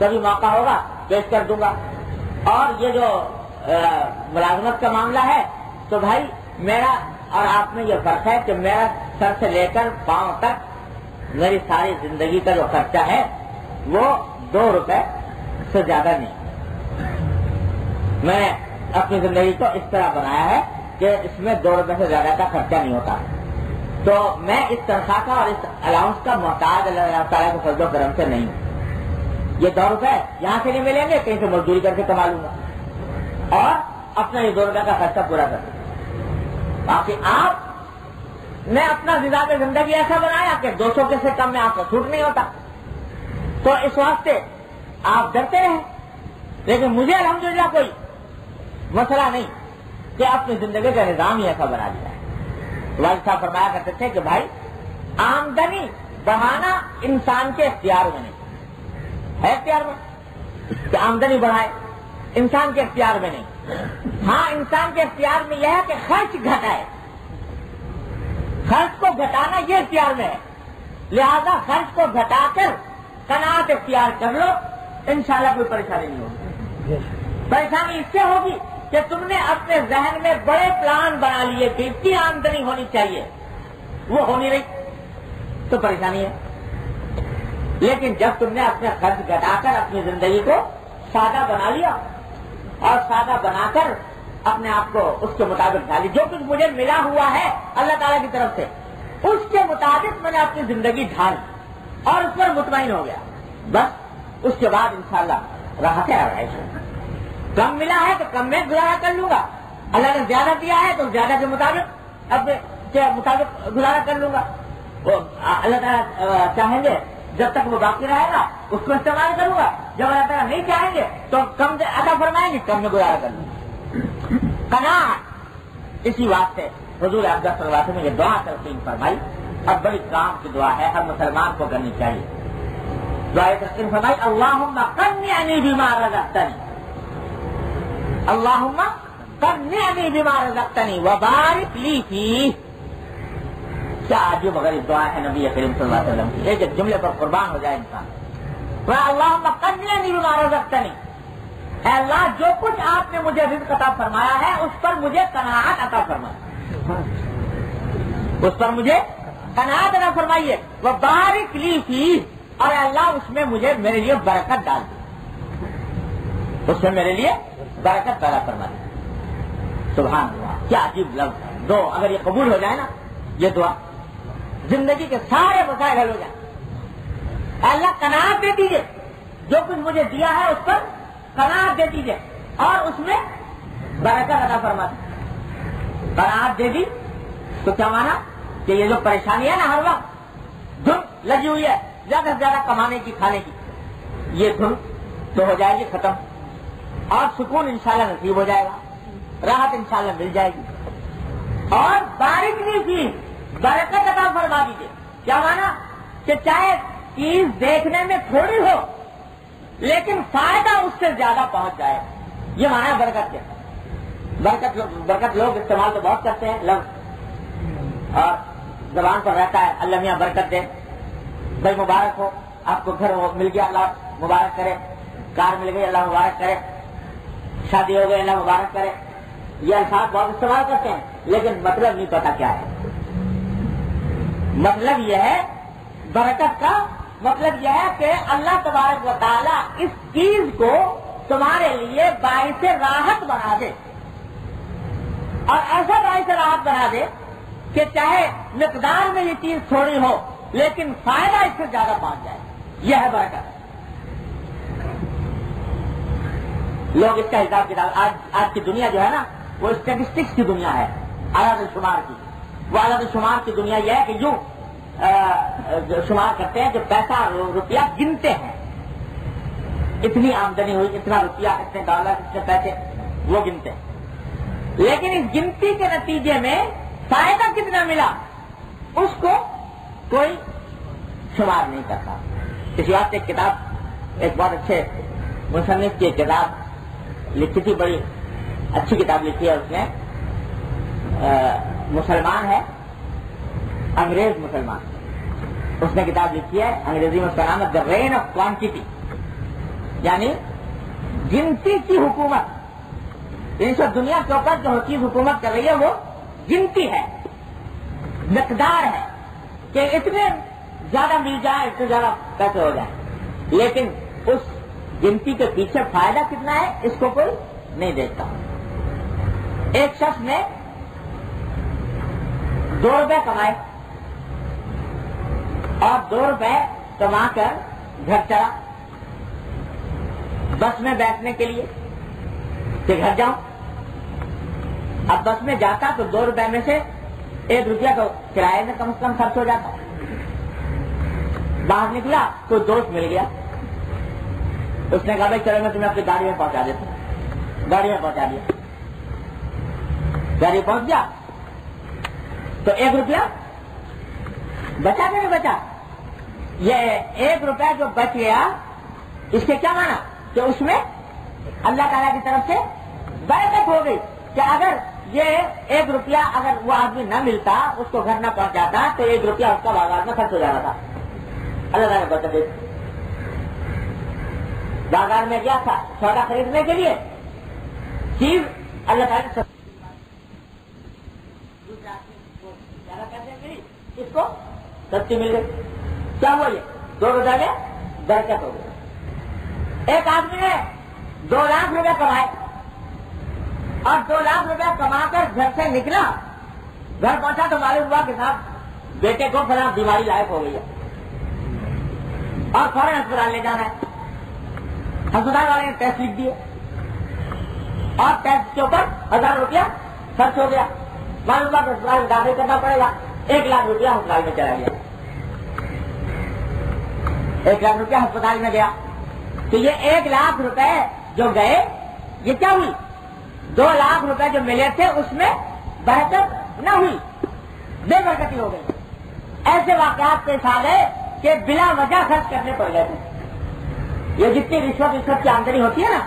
کبھی موقع ہوگا پیش کر دوں گا. اور یہ جو ملازمت کا معاملہ ہے تو بھائی میرا اور آپ میں یہ فرق ہے کہ میرا سر سے لے کر پاؤں تک میری ساری زندگی کا جو خرچہ ہے وہ 2 روپے سے زیادہ نہیں. میں اپنی زندگی کو اس طرح بنایا ہے کہ اس میں 2 روپے سے زیادہ کا خرچہ نہیں ہوتا. تو میں اس تنخواہ کا اور اس الاؤنس کا محتاج اللہ تعالیٰ کے فضل و کرم سے نہیں ہوں. یہ 2 روپے یہاں سے نہیں ملیں گے، کہیں سے مزدوری کر کے کما لوں گا اور اپنا یہ 2 روپے کا خرچہ پورا کر دوں. باقی آپ نے اپنا مزاج زندگی ایسا بنایا کہ 200 کے سے کم میں آپ کو چھوٹ نہیں ہوتا، تو اس واسطے آپ ڈرتے رہے. لیکن مجھے الحمدللہ کوئی مسئلہ نہیں کہ اپنی زندگی کا نظام ہی ایسا بنا دیا ہے. والد صاحب فرمایا کرتے تھے کہ بھائی آمدنی بڑھانا انسان کے اختیار میں نہیں ہے، اختیار میں کہ آمدنی بڑھائے، انسان کے اختیار میں نہیں. ہاں انسان کے اختیار میں یہ ہے کہ خرچ گھٹائے، خرچ کو گھٹانا یہ اختیار میں ہے. لہذا خرچ کو گھٹا کر قناعت اختیار کر لو، انشاءاللہ کوئی پریشانی نہیں ہوگی. پریشانی اس سے ہوگی کہ تم نے اپنے ذہن میں بڑے پلان بنا لیے کہ اتنی آمدنی ہونی چاہیے، وہ ہو نہیں رہی تو پریشانی ہے. لیکن جب تم نے اپنے خرچ گھٹا کر اپنی زندگی کو سادہ بنا لیا اور سادہ بنا کر اپنے آپ کو اس کے مطابق ڈالی، جو کچھ مجھے ملا ہوا ہے اللہ تعالیٰ کی طرف سے اس کے مطابق میں نے اپنی زندگی ڈھالی اور اس پر مطمئن ہو گیا، بس اس کے بعد انشاءاللہ راحت ہے. کم ملا ہے تو کم میں گزارا کر لوں گا، اللہ نے زیادہ دیا ہے تو زیادہ کے مطابق اپنے کے مطابق گزارا کر لوں گا. وہ اللہ تعالیٰ چاہیں گے جب تک وہ باقی رہے گا اس کو استعمال کروں گا، جب اللہ تعالیٰ نہیں چاہیں گے تو کم عطا فرمائیں گے، کم میں گزارا کر لوں گا. قناعت. اسی واسطے حضور اقدس صلی اللہ علیہ وسلم نے یہ دعا تلقین فرمائی، اب بڑی کام کی دعا ہے، ہر مسلمان کو کرنی چاہیے. دعا تلقین فرمائی اللہم قنعنی بما رزقتنی، اللہم قنعنی بما رزقتنی وبارک لی فیہ. کیا عجیب غریب دعا ہے نبی کریم صلی اللہ علیہ وسلم کی، ایک جملے پر قربان ہو جائے انسان. اللہم قنعنی بما رزقتنی، اے اللہ جو کچھ آپ نے مجھے رزق عطا فرمایا ہے اس پر مجھے قناعت عطا فرمائے، اس پر مجھے قناعت عطا فرمائیے. وبارک لی فیہ، اور اللہ اس میں مجھے میرے لیے برکت ڈال دی، اس میں میرے لیے برکت پیدا فرما دی. سبحان اللہ، کیا عجیب لفظ ہے. دو اگر یہ قبول ہو جائے نا یہ دعا، زندگی کے سارے مسائل حل ہو جائیں. اللہ قناعت دے دیجیے، جو کچھ مجھے دیا ہے اس پر قناعت دے دیجیے اور اس میں برکت عطا فرما دی. قناعت دے دی تو کیا مانا کہ یہ جو پریشانی ہے نا ہر وقت دھن لگی ہوئی ہے زیادہ سے زیادہ کمانے کی کھانے کی، یہ دھن تو ہو جائے گی ختم اور سکون انشاءاللہ نصیب ہو جائے گا، راحت انشاءاللہ مل جائے گی. اور بارک نہیں تھی برکت عطا فرما دیجیے. کیا مانا کہ چاہے چیز دیکھنے میں تھوڑی ہو لیکن فائدہ اس سے زیادہ پہنچ جائے، یہ مانا برکت کے. برکت لوگ استعمال تو بہت کرتے ہیں لفظ اور زبان پر رہتا ہے اللہ میاں برکت دے، بھائی مبارک ہو، آپ کو گھر مل گیا اللہ مبارک کرے، کار مل گئی اللہ مبارک کرے، شادی ہو گئی اللہ مبارک کرے. یہ الفاظ بہت استعمال کرتے ہیں لیکن مطلب نہیں پتا کیا ہے. مطلب یہ ہے برکت کا مطلب یہ ہے کہ اللہ تبارک و تعالیٰ اس چیز کو تمہارے لیے باعث راحت بنا دے. اور ایسا رائی سے راحت بنا دے کہ چاہے مقدار میں یہ چیز تھوڑی ہو لیکن فائدہ اس سے زیادہ پہنچ جائے. یہ ہے برکت. لوگ اس کا حساب کتاب آج کی دنیا جو ہے نا وہ اسٹیٹسٹکس کی دنیا ہے, اعداد و شمار کی. وہ اعداد و شمار کی دنیا یہ ہے کہ یوں شمار کرتے ہیں جو پیسہ روپیہ گنتے ہیں, اتنی آمدنی ہوئی, اتنا روپیہ, اتنے ڈالر, اتنے پیسے, وہ گنتے ہیں. لیکن اس گنتی کے نتیجے میں فائدہ کتنا ملا اس کو کوئی شمار نہیں کرتا. اسی واسطے ایک کتاب, ایک بہت اچھے مصنف کی ایک کتاب لکھی تھی, بڑی اچھی کتاب لکھی ہے اس نے, مسلمان ہے, انگریز مسلمان. اس نے کتاب لکھی ہے, انگریزی میں اس کا نام ہے دا رین آف کوانٹٹی, یعنی گنتی کی حکومت. یعنی سب دنیا کے اوپر جو چیز حکومت کر رہی ہے وہ گنتی ہے, مقدار ہے کہ اتنے زیادہ مل جائے, اتنے زیادہ پیسے ہو جائیں. لیکن اس گنتی کے پیچھے فائدہ کتنا ہے اس کو کوئی نہیں دیکھتا. ایک شخص نے 2 روپے کمائے اور 2 روپے کما کر گھر چلا بس میں بیٹھنے کے لیے کہ گھر جاؤں. اب بس میں جاتا تو 2 روپے میں سے 1 روپیہ تو کرائے میں کم سے کم خرچ ہو جاتا. باہر نکلا کوئی دوست مل گیا, اس نے کہا بھائی چلو میں تمہیں اپنی گاڑی میں پہنچا دیتا ہوں. گاڑی میں پہنچا دیا, گاڑی پہنچ گیا تو 1 روپیہ بچا کہ نہیں بچا؟ یہ 1 روپیہ جو بچ گیا اس کے کیا مانا کہ اس میں اللہ تعالیٰ کی طرف سے برکت ہو گئی. کہ اگر یہ 1 روپیہ اگر وہ آدمی نہ ملتا, اس کو گھر نہ پہنچاتا تو 1 روپیہ اس کا بازار میں خرچ ہو جانا تھا. اللہ تعالیٰ نے برکت دی. بازار میں گیا تھا سودا خریدنے کے لیے, چیز اللہ تعالیٰ نے اس کو سستی مل گئی. کیا ہوا یہ 2 روپے میں برکت ہو گئی. ایک آدمی نے 2 لاکھ روپے کمائے اور 2 لاکھ روپے کما کر گھر سے نکلا, گھر پہنچا تو معلوم ہوا کہ صاحب بیٹے کو فلاں بیماری لائق ہو گئی ہے اور فوراً اسپتال لے جانا ہے. ہسپتال والے نے ٹیسٹ لکھ دیے اور ٹیسٹ کے اوپر 1000 روپیہ خرچ ہو گیا. معلوم ہوا کہ اسپتال میں داخل کرنا پڑے گا. 1 لاکھ روپیہ ہسپتال میں چلا گیا. 1 لاکھ روپیہ ہسپتال میں گیا تو یہ 1 لاکھ روپے جو گئے یہ کیا ہوئی؟ 2 لاکھ روپے جو ملے تھے اس میں برکت نہ ہوئی, بے برکتی ہو گئی. ایسے واقعات پیش آ گئے کہ بلا وجہ خرچ کرنے پڑ گئے تھے. یہ جتنی رشوت کی آمدنی ہوتی ہے نا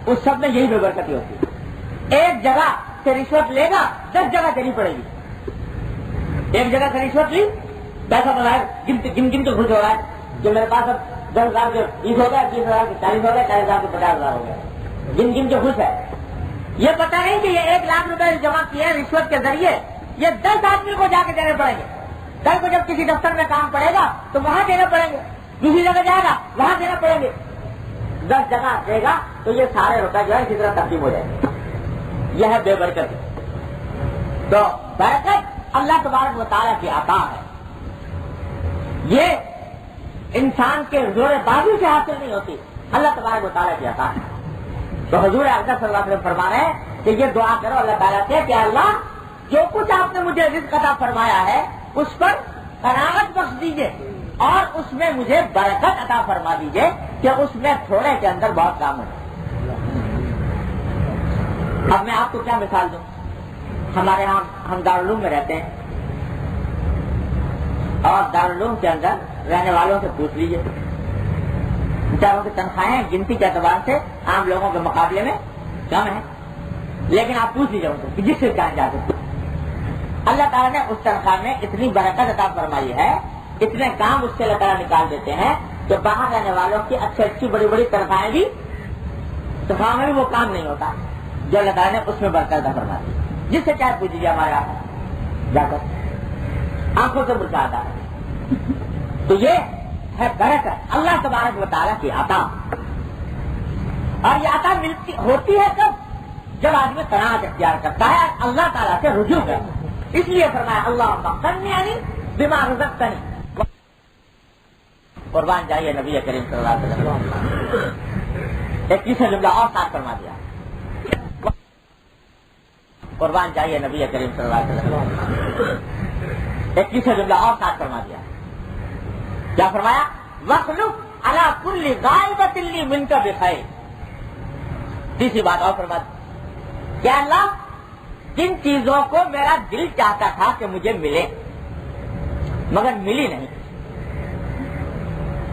اس سب میں یہی بے برکتی ہوتی ہے. ایک جگہ سے رشوت لے گا 10 جگہ دینی پڑے گی. ایک جگہ سے رشوت لی, پیسہ بنایا, گن کے خوش ہو رہا ہے کہ میرے پاس اب 10,000 کے 20 ہو گئے, 20,000 کے 40 ہو گئے, 40,000 کے 50,000 ہو گئے. گن کے خوش ہے. یہ پتہ نہیں کہ یہ 1 لاکھ روپے جمع کیے رشوت کے ذریعے یہ 10 آدمی کو جا کے دینے پڑیں گے. کل کو جب کسی دفتر میں کام پڑے گا تو وہاں دینے پڑیں گے, دوسری جگہ جائے گا وہاں دینا پڑیں گے. 10 جگہ دے گا تو یہ سارے روپے جو ہے اسی طرح تقسیم ہو جائے گا. یہ ہے بے برکت. تو برکت اللہ تبارک و تعالیٰ کی عطا ہے. یہ انسان کے زور بازو سے حاصل نہیں ہوتی, اللہ تبارک و تعالیٰ کی عطا ہے. تو حضور اقدس صلی اللہ علیہ وسلم فرما رہے ہیں کہ یہ دعا کرو اللہ تعالیٰ سے کہ اللہ جو کچھ آپ نے مجھے رزق عطا فرمایا ہے اس پر قناعت بخش دیجیے اور اس میں مجھے برکت عطا فرما دیجیے کہ اس میں تھوڑے کے اندر بہت کام ہو. اب میں آپ کو کیا مثال دوں. ہمارے یہاں ہم دارالعلوم میں رہتے ہیں اور دارالعلوم کے اندر رہنے والوں سے پوچھ لیجیے, بیچاروں کی تنخواہیں گنتی کے اعتبار سے عام لوگوں کے مقابلے میں کم ہیں, لیکن آپ پوچھ لیجیے ان کو کہ جس سے چاہیں جا سکتے. اللہ تعالیٰ نے اس تنخواہ میں اتنی برکت عطا فرمائی ہے, اتنے کام اس سے اللہ تعالیٰ نکال دیتے ہیں کہ باہر رہنے والوں کی اچھی بڑی بڑی تنخواہیں بھی تنخواہ میں بھی وہ کام نہیں ہوتا جو اللہ تعالیٰ نے اس میں برکت عطا فرما دی. جس سے چاہے پوچھ لیجیے ہمارے آپ جا کر آنکھوں سے مسکراتا ہے. تو یہ ہے برکت اللہ تبارک و تعالیٰ کی عطا. اور یہ عطا ملتی ہوتی ہے کب؟ جب آدمی قناعت اختیار کرتا ہے اور اللہ تعالیٰ سے رجوع کرتا ہے. اس لیے فرمایا اللہ قنعنی بما رزقتنی. قربان جائیے نبی کریم صلی اللہ علیہ وسلم. ایک تیسرا جملہ اور ساتھ فرما دیا. قربان جائیے نبی کریم صلی اللہ علیہ وسلم. ایک تیسرا جملہ اور ساتھ فرما دیا. کیا فرمایا؟ وَخْلُقْ عَلَىٰ كُلِّ غَائِبَةٍ لِّي مِنْكَ بِخَيْرٍ. تیسری بات اور فرما دی. کیا اللہ جن چیزوں کو میرا دل چاہتا تھا کہ مجھے ملے مگر ملی نہیں.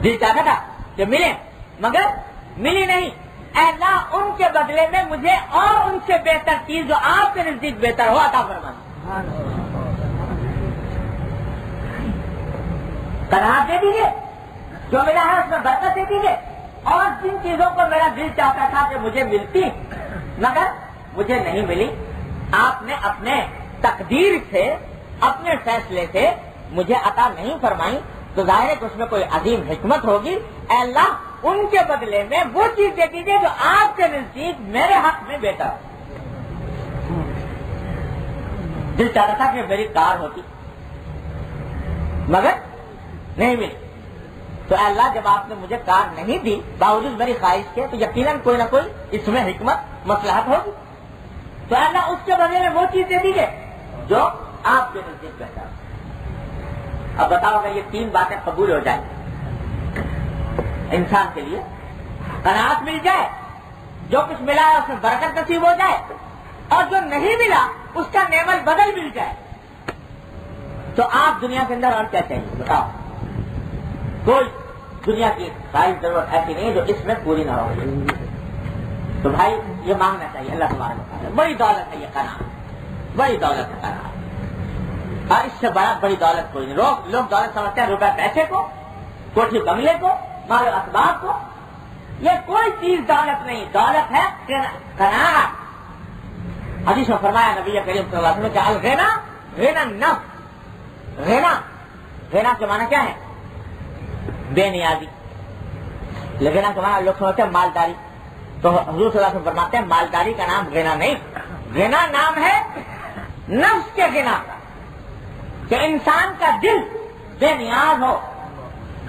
دل چاہتا تھا کہ ملے مگر ملی نہیں. اے اللہ ان کے بدلے میں مجھے اور ان سے بہتر چیز جو آپ کے نزدیک بہتر ہو عطا فرما. قناعت دے دیجیے، جو ملا ہے اس میں برکت دے دیجیے. اور جن چیزوں کو میرا دل چاہتا تھا کہ مجھے ملتی مگر مجھے نہیں ملی، آپ نے اپنے تقدیر سے اپنے فیصلے سے مجھے عطا نہیں فرمائی، تو ظاہر ہے کہ اس میں کوئی عظیم حکمت ہوگی. اے اللہ ان کے بدلے میں وہ چیز دے دیجیے جو آپ کے نزدیک میرے حق میں بہتر ہو. دل چاہتا تھا کہ میری کار ہوتی مگر نہیں ملی، تو اے اللہ جب آپ نے مجھے کار نہیں دی باوجود میری خواہش کے، تو یقیناً کوئی نہ کوئی اس میں حکمت مصلحت ہوگی. تو اے اللہ اس کے بدلے میں وہ چیز دے دیجیے جو آپ کے نزدیک بہتر ہو. اب بتاؤ اگر یہ تین باتیں قبول ہو جائیں انسان کے لیے، قناعت مل جائے، جو کچھ ملا ہے اس میں برکت نصیب ہو جائے، اور جو نہیں ملا اس کا نعمت بدل مل جائے، تو آپ دنیا کے اندر اور کیا چاہیے بتاؤ؟ کوئی دنیا کی ساری ضرورت ایسی نہیں جو اس میں پوری نہ ہو. تو بھائی یہ مانگنا چاہیے اللہ تبارک و تعالیٰ. بڑی دولت ہے یہ قناعت، بڑی دولت ہے قناعت. اور اس سے بڑی دولت کوئی نہیں. لوگ دولت سمجھتے ہیں روپے پیسے کو، کوٹھی بنگلے کو، مال و اسباب کو. یہ کوئی چیز دولت نہیں، دولت ہے قناعت. حدیث میں فرمایا نبی کریم صلی اللہ علیہ وسلم کہ الغنا غنى النفس. غنا کے معنی کیا ہے؟ بے نیازی. غنا کے معنی لوگ سمجھتے ہیں مالداری، تو حضور صلی اللہ علیہ وسلم فرماتے ہیں مالداری کا نام غنا نہیں، غنا نام ہے نفس کے غنا کا، کہ انسان کا دل بے نیاز ہو،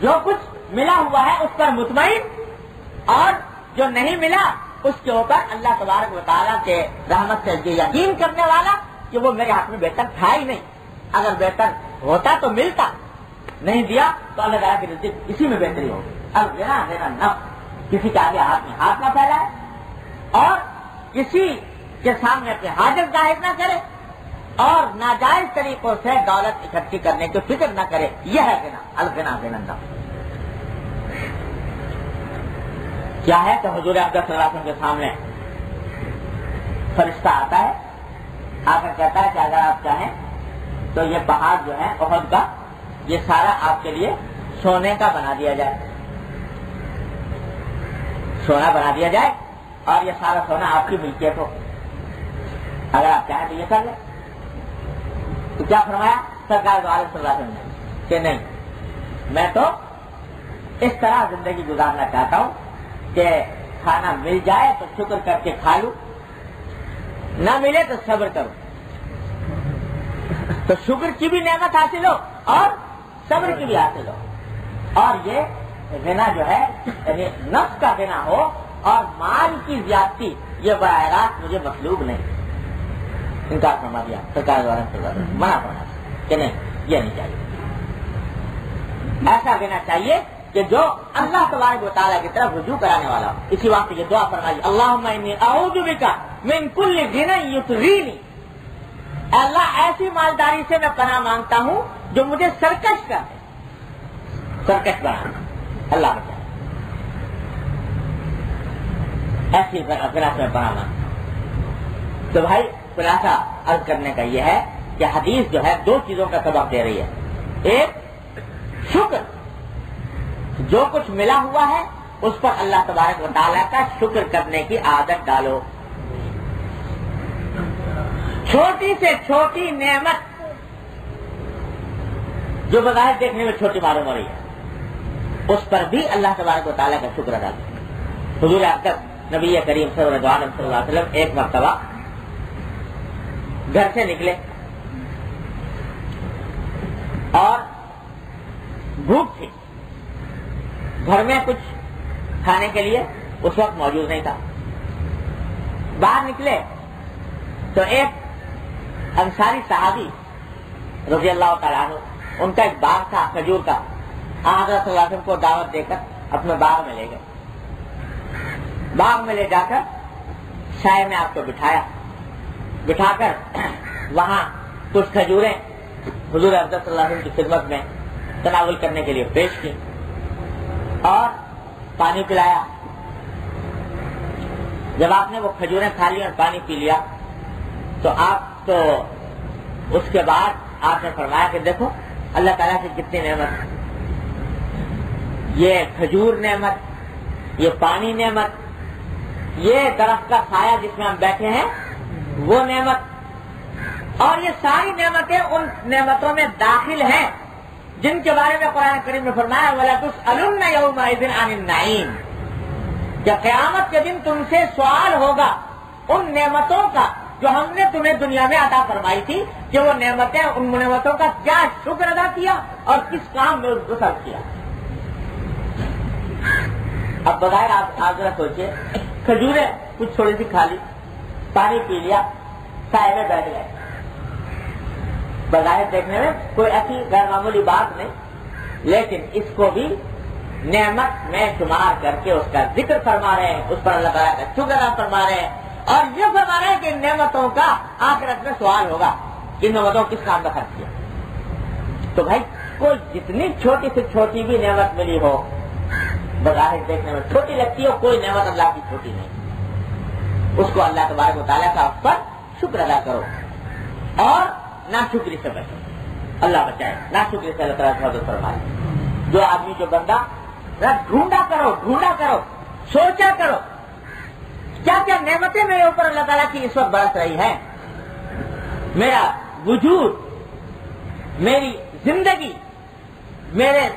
جو کچھ ملا ہوا ہے اس پر مطمئن، اور جو نہیں ملا اس کے اوپر اللہ تبارک و تعالیٰ کے رحمت سے یہ یقین کرنے والا کہ وہ میرے حق میں بہتر تھا ہی نہیں، اگر بہتر ہوتا تو ملتا، نہیں دیا تو اللہ تعالیٰ کے نزدیک اسی میں بہتری ہوگی. اب غنا نفس، کسی کے آگے ہاتھ میں ہاتھ نہ پھیلائے اور کسی کے سامنے اپنے حاجت ظاہر نہ کرے اور ناجائز طریقوں سے دولت اکٹھی کرنے کی فکر نہ کرے. یہ ہے غنا. الغنا غنا النفس. کیا ہے؟ تو حضور اقدس صلی اللہ علیہ وسلم کے سامنے فرشتہ آتا ہے، آ کر کہتا ہے کہ اگر آپ چاہیں تو یہ پہاڑ جو ہے احد کا، یہ سارا آپ کے لیے سونے کا بنا دیا جائے، سونا بنا دیا جائے، اور یہ سارا سونا آپ کی ملکیت ہو، اگر آپ چاہیں تو یہ کر لیں. تو کیا فرمایا سرکار دو عالم صلی اللہ علیہ وسلم نے کہ نہیں، میں تو اس طرح زندگی گزارنا چاہتا ہوں کہ کھانا مل جائے تو شکر کر کے کھا لوں، نہ ملے تو صبر کروں. تو شکر کی بھی نعمت حاصل ہو اور صبر کی بھی حاصل ہو. اور یہ غنا جو ہے یعنی نفس کا غنا ہو اور مال کی زیادتی، یہ براہ راست مجھے مطلوب نہیں. انکار فرما دیا سرکار دوارا منع فرما کہ نہیں، یہ نہیں چاہیے. ایسا غنا چاہیے کہ جو اللہ تبارک و تعالیٰ کی طرف رجوع کرانے والا ہو. اسی وقت یہ دعا فرمائی اللہم انی اعوذ بک من کل غنی یطغینی. اللہ ایسی مالداری سے میں پناہ مانگتا ہوں جو مجھے سرکش کر دے، سرکش بنا اللہ بچائے. ایسی غنا سے میں پناہ مانگتا ہوں. تو بھائی خلاصہ عرض کرنے کا یہ ہے کہ حدیث جو ہے دو چیزوں کا سبق دے رہی ہے. ایک شکر، جو کچھ ملا ہوا ہے اس پر اللہ تبارک و تعالیٰ کا شکر کرنے کی عادت ڈالو. چھوٹی سے چھوٹی نعمت جو بظاہر دیکھنے میں چھوٹی معلوم ہو رہی ہے اس پر بھی اللہ تبارک و تعالیٰ کا شکر ادا کرو. حضور اقدس نبی کریم صلی اللہ علیہ وسلم ایک مرتبہ گھر سے نکلے اور بھوک تھی، گھر میں کچھ کھانے کے لیے اس وقت موجود نہیں تھا. باہر نکلے تو ایک انصاری صحابی رضی اللہ تعالیٰ عنہ، ان کا ایک باغ تھا کھجور کا، حضرت صلی اللہ علیہ وسلم کو دعوت دے کر اپنے باغ میں لے گئے. باغ میں لے جا کر سائے میں آپ کو بٹھا کر وہاں کچھ کھجوریں حضور افضل صلی اللہ علیہ وسلم کی خدمت میں تناول کرنے کے لیے پیش کی اور پانی پلایا. جب آپ نے وہ کھجوریں کھا لی اور پانی پی لیا تو اس کے بعد آپ نے فرمایا کہ دیکھو اللہ تعالیٰ کی کتنی نعمت ہے، یہ کھجور نعمت، یہ پانی نعمت، یہ درخت کا سایہ جس میں ہم بیٹھے ہیں وہ نعمت، اور یہ ساری نعمتیں ان نعمتوں میں داخل ہیں جن کے بارے میں قرآن کریم نے فرمایا وَلَا تُسْأَلُنَّ يَوْمَئِذٍ عَنِ النَّعِيمِ، کہ قیامت کے دن تم سے سوال ہوگا ان نعمتوں کا جو ہم نے تمہیں دنیا میں عطا فرمائی تھی، کہ وہ نعمتیں، ان نعمتوں کا کیا شکر ادا کیا اور کس کام میں اس کو صرف کیا. اب بظاہر آپ ذرا سوچیے، کھجوریں کچھ تھوڑی سی کھا لی، پانی پی لیا، سائے میں بیٹھ گئے. بظاہر دیکھنے میں کوئی ایسی غیر معمولی بات نہیں، لیکن اس کو بھی نعمت میں شمار کر کے اس کا ذکر فرما رہے ہیں، اس پر اللہ تعالیٰ کا شکر ادا فرما رہے ہیں اور یہ فرما رہے ہیں کہ ان نعمتوں کا آخرت میں سوال ہوگا، ان نعمتوں کس کام میں خرچ کیا. تو بھائی کوئی جتنی چھوٹی سے چھوٹی بھی نعمت ملی ہو، بظاہر دیکھنے میں چھوٹی لگتی ہو، کوئی نعمت اللہ کی چھوٹی نہیں، اس کو اللہ تبارک و تعالیٰ کا اس پر شکر ادا کرو اور ناشکری سے بچو. اللہ بچائے ناشکری سے، اللہ تعالیٰ سے حفاظت فرمائے. جو آدمی جو بندہ ڈھونڈا کرو، سوچا کرو کیا کیا نعمتیں میرے اوپر اللہ تعالیٰ کی اس وقت برس رہی ہیں. میرا وجود، میری زندگی، میرے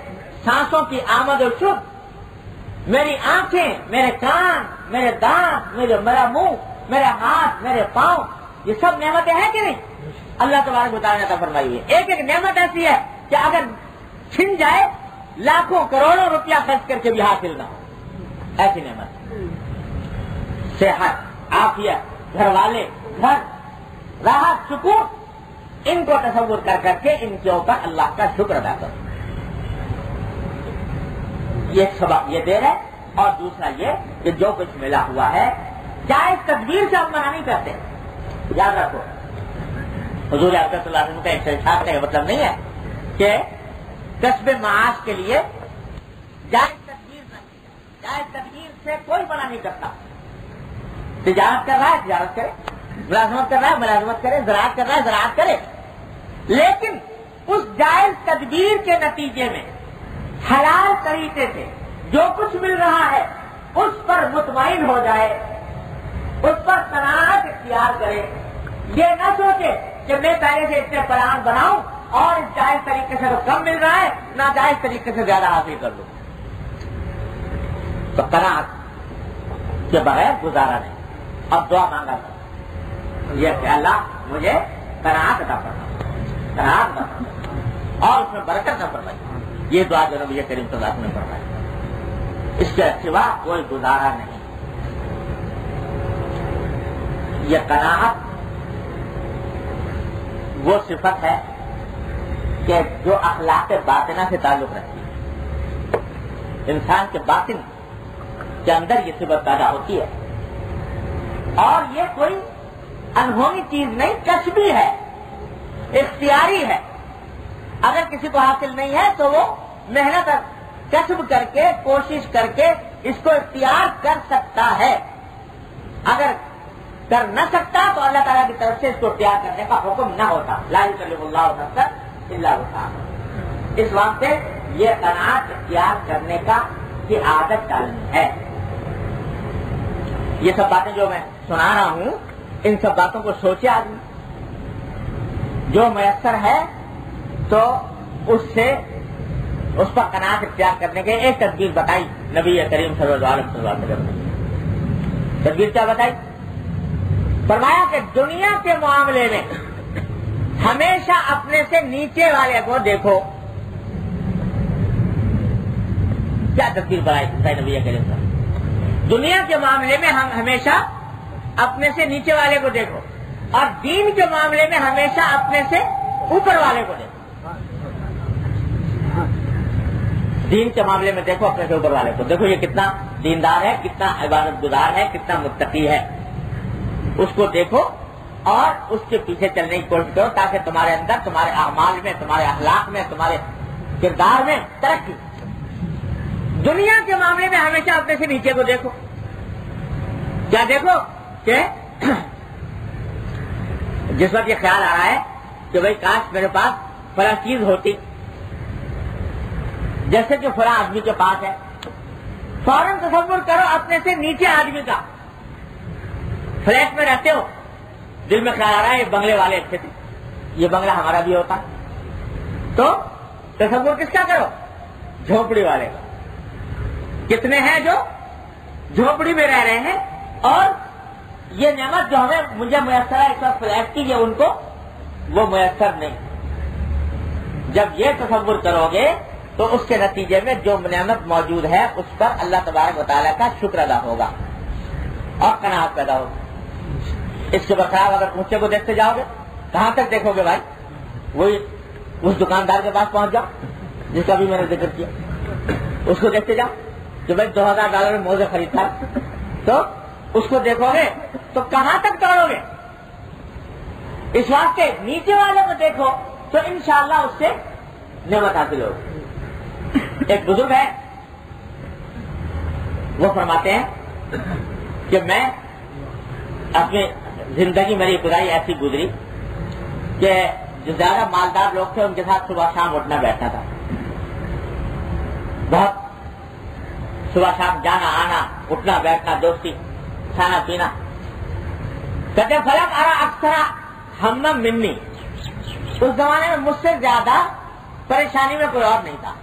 سانسوں کی آمد و شد، میری آنکھیں، میرے کان، میرے دانت، میرا منہ، میرے ہاتھ، میرے پاؤں، یہ سب نعمتیں ہیں کہ نہیں؟ اللہ تبارک و تعالیٰ نے عطا فرمائی ہے. ایک ایک نعمت ایسی ہے کہ اگر چھن جائے لاکھوں کروڑوں روپیہ خرچ کر کے بھی حاصل نہ ہو، ایسی نعمت. صحت، عافیت، گھر والے، گھر، راحت، سکون، ان کو تصور کر کر کے ان کے اوپر اللہ کا شکر ادا کرو. یہ سبق یہ دے رہے. اور دوسرا یہ کہ جو کچھ ملا ہوا ہے جائز تدبیر سے ہم منع نہیں کرتے. یاد رکھو حضور اکرم صلی اللہ علیہ وسلم کا ایک ارشاد کا مطلب نہیں ہے کہ کسب معاش کے لیے جائز تدبیر نہ کی جائے. جائز تدبیر سے کوئی منع نہیں کرتا. تجارت کر رہا ہے تجارت کرے، ملازمت کر رہا ہے ملازمت کرے، زراعت کر رہا ہے زراعت کرے، لیکن اس جائز تدبیر کے نتیجے میں حلال طریقے سے جو کچھ مل رہا ہے اس پر مطمئن ہو جائے، اس پر قناعت اختیار کرے. یہ نہ سوچے کہ میں پہلے سے اتنے پلان بناؤں اور اس جائز طریقے سے تو کم مل رہا ہے، ناجائز طریقے سے زیادہ حاصل کر لوں. تو قناعت کے بغیر گزارا نہیں. اب دعا مانگا یہ کہ اللہ مجھے قناعت عطا فرما، قناعت عطا فرما اور اس میں برکت نہ فرمائی. یہ دعا جو نبی کریم صلی اللہ علیہ وسلم نے فرمائی. اس کے سوا کوئی گزارا نہیں. یہ قناعت وہ صفت ہے کہ جو اخلاق باطنہ سے تعلق رکھتی ہے. انسان کے باطن کے اندر یہ صفت پیدا ہوتی ہے اور یہ کوئی انہونی چیز نہیں، کسبی ہے، اختیاری ہے. اگر کسی کو حاصل نہیں ہے تو وہ محنت کسب کر کے کوشش کر کے اس کو اختیار کر سکتا ہے. اگر کر نہ سکتا تو اللہ تعالیٰ کی طرف سے اس کو اختیار کرنے کا حکم نہ ہوتا. لا یکلف اللہ نفسا الا وسعہا. اس واسطے یہ قناعت اختیار کرنے کا کی عادت ڈالنی ہے. یہ سب باتیں جو میں سنا رہا ہوں ان سب باتوں کو سوچے آدمی، جو میسر ہے تو اس سے اس پر قناعت اختیار کرنے کے ایک تدبیر بتائی نبی کریم صلی اللہ علیہ وسلم نے. تدبیر کیا بتائی؟ فرمایا کہ دنیا کے معاملے میں ہمیشہ اپنے سے نیچے والے کو دیکھو. کیا تفصیل بنائی نبی کریم صلی اللہ علیہ وسلم. دنیا کے معاملے میں ہم ہمیشہ اپنے سے نیچے والے کو دیکھو اور دین کے معاملے میں ہمیشہ اپنے سے اوپر والے کو دیکھو. دین کے معاملے میں دیکھو اپنے سے اوپر والے کو. دیکھو یہ کتنا دیندار ہے, کتنا عبادت گزار ہے, کتنا متقی ہے, اس کو دیکھو اور اس کے پیچھے چلنے کی کوشش کرو تاکہ تمہارے اندر, تمہارے اعمال میں, تمہارے اخلاق میں, تمہارے کردار میں ترقی. دنیا کے معاملے میں ہمیشہ اپنے سے نیچے کو دیکھو. کیا دیکھو کہ جس وقت یہ خیال آ رہا ہے کہ بھائی کاش میرے پاس فلاں چیز ہوتی, جیسے کہ فلاں آدمی کے پاس ہے, فوراً تصور کرو اپنے سے نیچے آدمی کا. فلیٹ میں رہتے ہو, دل میں خیال آ رہا ہے یہ بنگلے والے اچھے تھے, یہ بنگلہ ہمارا بھی ہوتا, تو تصور کس کا کرو؟ جھونپڑی والے کا. کتنے ہیں جو جھونپڑی میں رہ رہے ہیں اور یہ نعمت جو ہمیں مجھے میسر ہے اس وقت فلیٹ کی, یہ ان کو وہ میسر نہیں. جب یہ تصور کرو گے تو اس کے نتیجے میں جو نعمت موجود ہے اس پر اللہ تبارک و تعالیٰ کا شکر ادا ہوگا اور قناعت پیدا ہوگی. اس کے برخلاف اگر اونچے کو دیکھتے جاؤ گے, کہاں تک دیکھو گے بھائی؟ وہی اس دکاندار کے پاس پہنچ جاؤ جس کا بھی میں نے ذکر کیا, اس کو دیکھتے جاؤ کہ بھائی $2000 میں موزے خریدتا, تو اس کو دیکھو گے تو کہاں تک دوڑو گے؟ اس واسطے نیچے والے کو دیکھو تو انشاءاللہ اس سے نعمت حاصل ہوگی. ایک بزرگ ہے, وہ فرماتے ہیں کہ میں اپنی زندگی میری ابتدائی ایسی گزری کہ جو زیادہ مالدار لوگ تھے ان کے ساتھ صبح شام اٹھنا بیٹھنا تھا. بہت صبح شام جانا آنا, اٹھنا بیٹھنا, دوستی, کھانا پینا. کہتے فلک ارا اکثر ہم منی, اس زمانے میں مجھ سے زیادہ پریشانی میں کوئی اور نہیں تھا.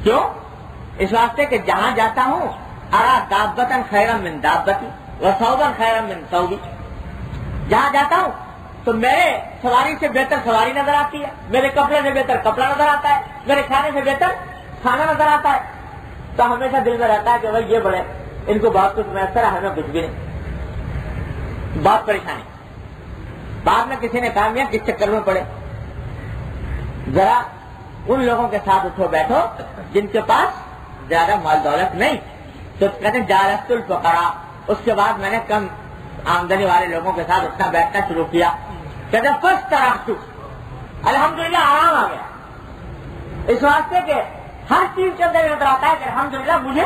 کیوں؟ اس واسطے کہ جہاں جاتا ہوں ارا دابتن خیرم من دابتی و ثوبن خیرم من ثوبی. جہاں جاتا ہوں تو میرے سواری سے بہتر سواری نظر آتی ہے, میرے کپڑے سے بہتر کپڑا نظر آتا ہے, میرے کھانے سے بہتر کھانا نظر آتا ہے. تو ہمیشہ دل میں رہتا ہے کہ بھائی یہ بڑے, ان کو بہت کچھ میسر ہے, ہمیں کچھ بھی نہیں, بہت پریشانی. بعد میں کسی نے کہا کس چکر میں پڑے, ذرا ان لوگوں کے ساتھ اٹھو بیٹھو جن کے پاس زیادہ مال دولت نہیں. تو کہتے ہیں جالست الفقراء, اس کے بعد میں نے کم آمدنی والے لوگوں کے ساتھ اٹھنا بیٹھنا شروع کیا. کہتے ہیں فرسٹ طرح الحمدللہ آرام آ گیا. اس واسطے کہ ہر چیز کے اندر نظر آتا ہے کہ الحمدللہ مجھے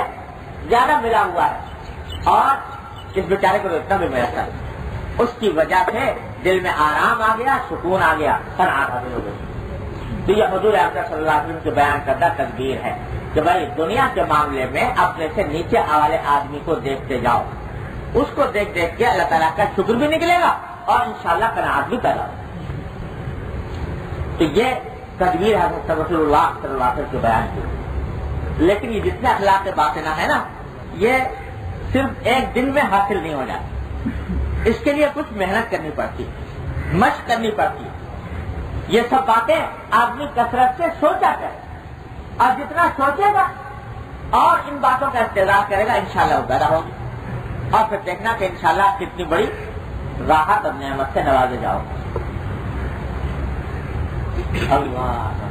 زیادہ ملا ہوا ہے اور اس بیچارے کو اتنا بھی میسر. اس کی وجہ سے دل میں آرام آ گیا, سکون آ گیا, قناعت حاصل ہو گئی. تو یہ حضور اکرم صلی اللہ علیہ وسلم کے بیان کردہ تدبیر ہے کہ بھائی دنیا کے معاملے میں اپنے سے نیچے والے آدمی کو دیکھتے جاؤ, اس کو دیکھ دیکھ کے اللہ تعالیٰ کا شکر بھی نکلے گا اور انشاءاللہ قناعت بھی پیدا ہوگی. تو یہ تدبیر ہے رسول اللہ صلی اللہ علیہ وسلم کے بیان کی. لیکن یہ جتنے اخلاق باطنہ ہے نا, یہ صرف ایک دن میں حاصل نہیں ہو جاتا. اس کے لیے کچھ محنت کرنی پڑتی, مشق کرنی پڑتی. یہ سب باتیں آدمی کثرت سے سوچا کرے, اور جتنا سوچے گا اور ان باتوں کا استعمال کرے گا انشاءاللہ وہ پیدا ہوگی. اور پھر دیکھنا کہ انشاءاللہ کتنی بڑی راحت اور نعمت سے نوازے جاؤ. اللہ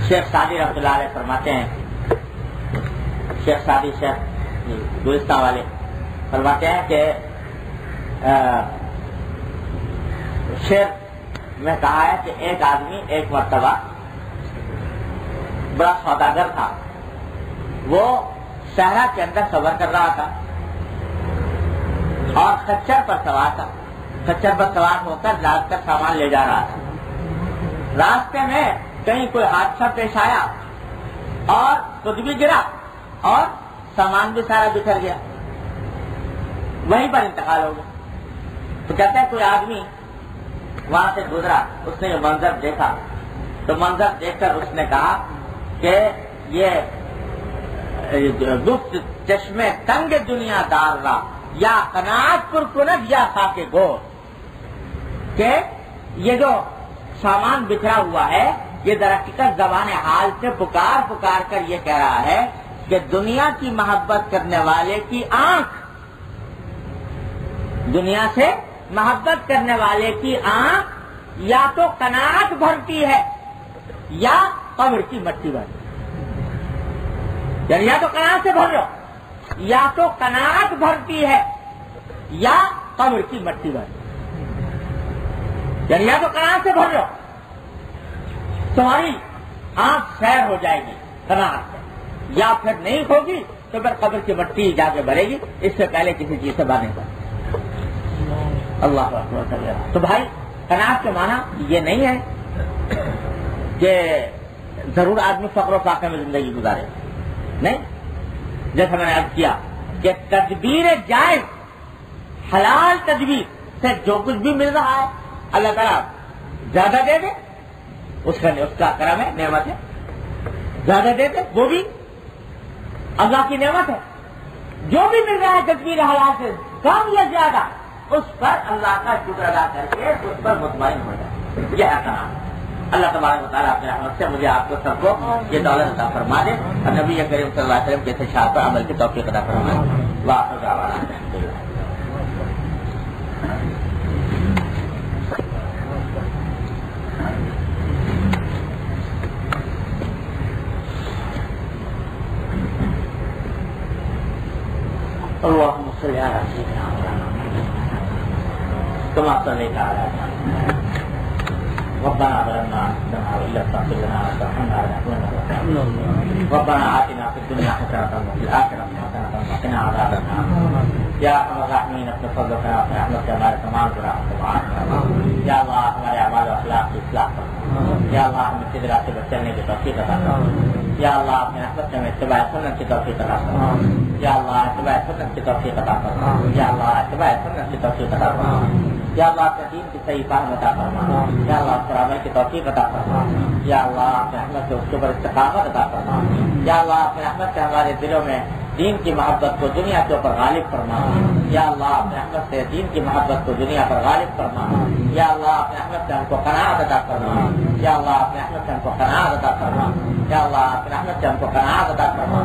شیخ سعدی رحمۃ اللہ علیہ فرماتے ہیں, شیخ سعدی شیخ گلستان والے فرماتے ہیں کہ شعر میں کہا ہے کہ ایک آدمی ایک مرتبہ بڑا سوداگر تھا, وہ صحرا کے اندر سفر کر رہا تھا اور خچر پر سوار تھا. خچر پر سوار ہو کر لاد کر سامان لے جا رہا تھا. راستے میں کہیں کوئی حادثہ پیش آیا اور خود بھی گرا اور سامان بھی سارا بکھر گیا, وہیں پر انتقال ہو گیا. تو کہتے ہیں کوئی آدمی وہاں سے گزرا, اس نے یہ منظر دیکھا, تو منظر دیکھ کر اس نے کہا کہ یہ دوست چشمے تنگ دنیا دار را یا قناعت پر کنت یا خاک گوشت، کہ یہ جو سامان بکھرا ہوا ہے یہ در حقیقت زبان حال سے پکار پکار کر یہ کہہ رہا ہے کہ دنیا کی محبت کرنے والے کی آنکھ، دنیا سے محبت کرنے والے کی آنکھ یا تو قناعت بھرتی ہے یا قبر کی مٹی بھرتی، یعنی یا تو قناعت سے بھر لو، یا تو قناعت بھرتی ہے یا قبر کی مٹی بھرتی، یعنی یا تو قناعت سے بھر لو، تمہاری آنکھ سیر ہو جائے گی قناعت سے، یا پھر نہیں ہوگی تو پھر قبر کی مٹی جا کے بھرے گی، اس سے پہلے کسی چیز سے باہر نہیں پڑے۔ اللہ اکبر۔ تو بھائی قناعت کا معنی یہ نہیں ہے کہ ضرور آدمی فقر و فاقے میں زندگی گزارے، نہیں، جیسا میں نے عرض کیا کہ تدبیر جائز، حلال تدبیر سے جو کچھ بھی مل رہا ہے اللہ تعالیٰ زیادہ دے دے، اس کا کرم ہے، نعمت ہے، زیادہ دے دے وہ بھی اللہ کی نعمت ہے، جو بھی مل رہا ہے تدبیر حلال سے کم یا زیادہ اس پر اللہ کا شکر ادا کر کے اس پر مطمئن ہو جائے، یہ ہے قناعت۔ اللہ تبارک و تعالیٰ اپنے رحمت سے مجھے آپ کو سب کو یہ دولت عطا فرما دے اور نبی کریم صلی اللہ علیہ وسلم کے ارشاد پر عمل کی توفیق عطا فرما دے۔ وآخر دعوانا الحمدللہ۔ اللهم صل على سيدنا مولانا كما صليت على ربنا ظلمنا انفسنا وان لم تغفر لنا وترحمنا لنكونن من الخاسرين ربنا آتنا في الدنيا حسنة وفي الآخرة حسنة وقنا عذاب النار یا ارحم الراحمین اپنے فضل و کرم اپنے رحمت سے ہمارے تمام گناہوں کو معاف فرما، یا اللہ ہمارے اعمال و اخلاق کی اصلاح فرما، یا اللہ ہمیں سیدھے راستے پر چلنے کی توفیق عطا فرما، یا اللہ اپنے رحمت سے ہمیں اتباع سنت کی توفیق عطا فرما، یا اللہ اتباع سنت کی توفیق عطا فرما، یا اللہ اتباع سنت کی توفیق عطا فرما، یا اللہ اپنے دین کی صحیح فہم عطا فرما، یا اللہ اس پر عمل کی توفیق عطا فرما، یا اللہ اپنے رحمت سے اس کے اوپر استقامت عطا فرما، یا اللہ اپنے رحمت سے ہمارے دلوں میں دین کی محبت کو دنیا کے اوپر غالب فرما، یا اللہ اپنے رحمت سے دین کی محبت کو دنیا پر غالب فرما، یا اللہ اپنے رحمت سے ہم کو قناعت عطا فرما، یا اللہ اپنے رحمت سے ہم کو قناعت عطا فرما، یا اللہ اپنے رحمت سے ہم کو قناعت عطا فرما،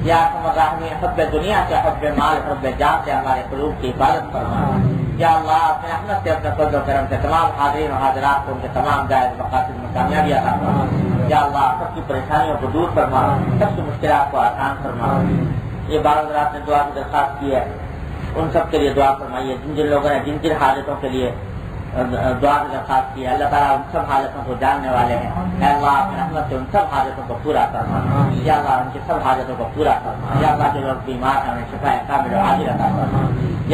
یا ارحم الراحمین حب دنیا سے حب مال حب جان سے ہمارے قلوب کی حفاظت فرما، یا اللہ اپنے رحمت سے اپنے فضل و کرم سے تمام حاضرین و حاضرات کو ان کے تمام جائز مقاصد میں کامیابی عطا فرما، یا اللہ سب کی پریشانیوں کو دور فرما، سب کی مشکلات کو آسان فرما۔ یہ بار حضرات نے دعا کی درخواست کی ہے، ان سب کے لیے دعا فرمائیے، جن لوگوں نے جن حاجتوں کے لیے دعا کی درخواست کی ہے، اللہ تعالیٰ ان سب حاجتوں کو جاننے والے ہیں، اے اللہ اپنے رحمت سے ان سب حاجتوں کو پورا کرنا، یا اللہ ان کی سب حاجتوں کو پورا کرنا، یا اللہ جو لوگ بیمار ہیں انہیں شفا کامل و عاجل عطا کرنا،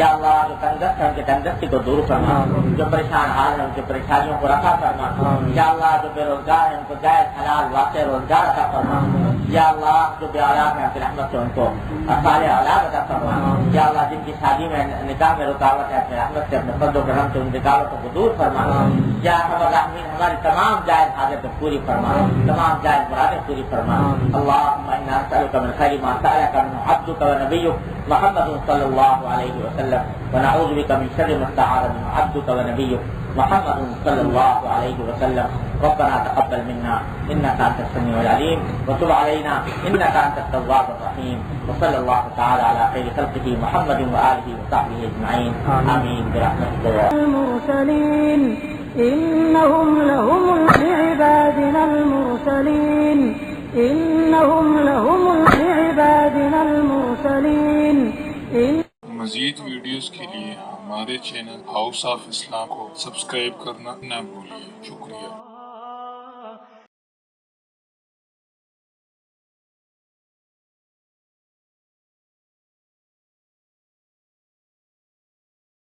یا اللہ جو تندرست ہیں ان کی تندرستی کو دور کرنا، جو پریشان حال ہیں ان کی پریشانیوں کو رفع کرنا، یا اللہ جو بے روزگار ہیں ان کو جائز حلال واقع روزگار عطا کرنا، یا اللہ جو بے اولاد ہیں اپنی رحمت سے ان کو صالح اولاد عطا فرما، یا اللہ جن کی شادی میں نکاح میں رکاوٹ ہے اپنی رحمت سے اپنے فضل و کرم سے ان رکاوٹوں کو دور فرما، یا ارحم الراحمین ہماری تمام جائز حاجتیں پوری فرما، تمام جائز مرادیں پوری فرما۔ اللهم انا نسألك من خير ما سألك منه عبدك ونبيك محمد صلى الله عليه وسلم ونعوذ بك من شر ما استعاذ منه عبدك ونبيك محمد صلى الله عليه وسلم ربنا تقبل منا انك انت السميع العليم وتب علينا انك انت التواب الرحيم وصلى الله تعالى على خير خلقه محمد واله وصحبه اجمعين امين برحمتك يا
المرسلين انهم لهم لعبادنا المرسلين انهم لهم لعبادنا المرسلين
مزید ویڈیوز کے لیے ہمارے چینل ہاؤس آف اسلام کو سبسکرائب کرنا نہ بھولیے۔ شکریہ۔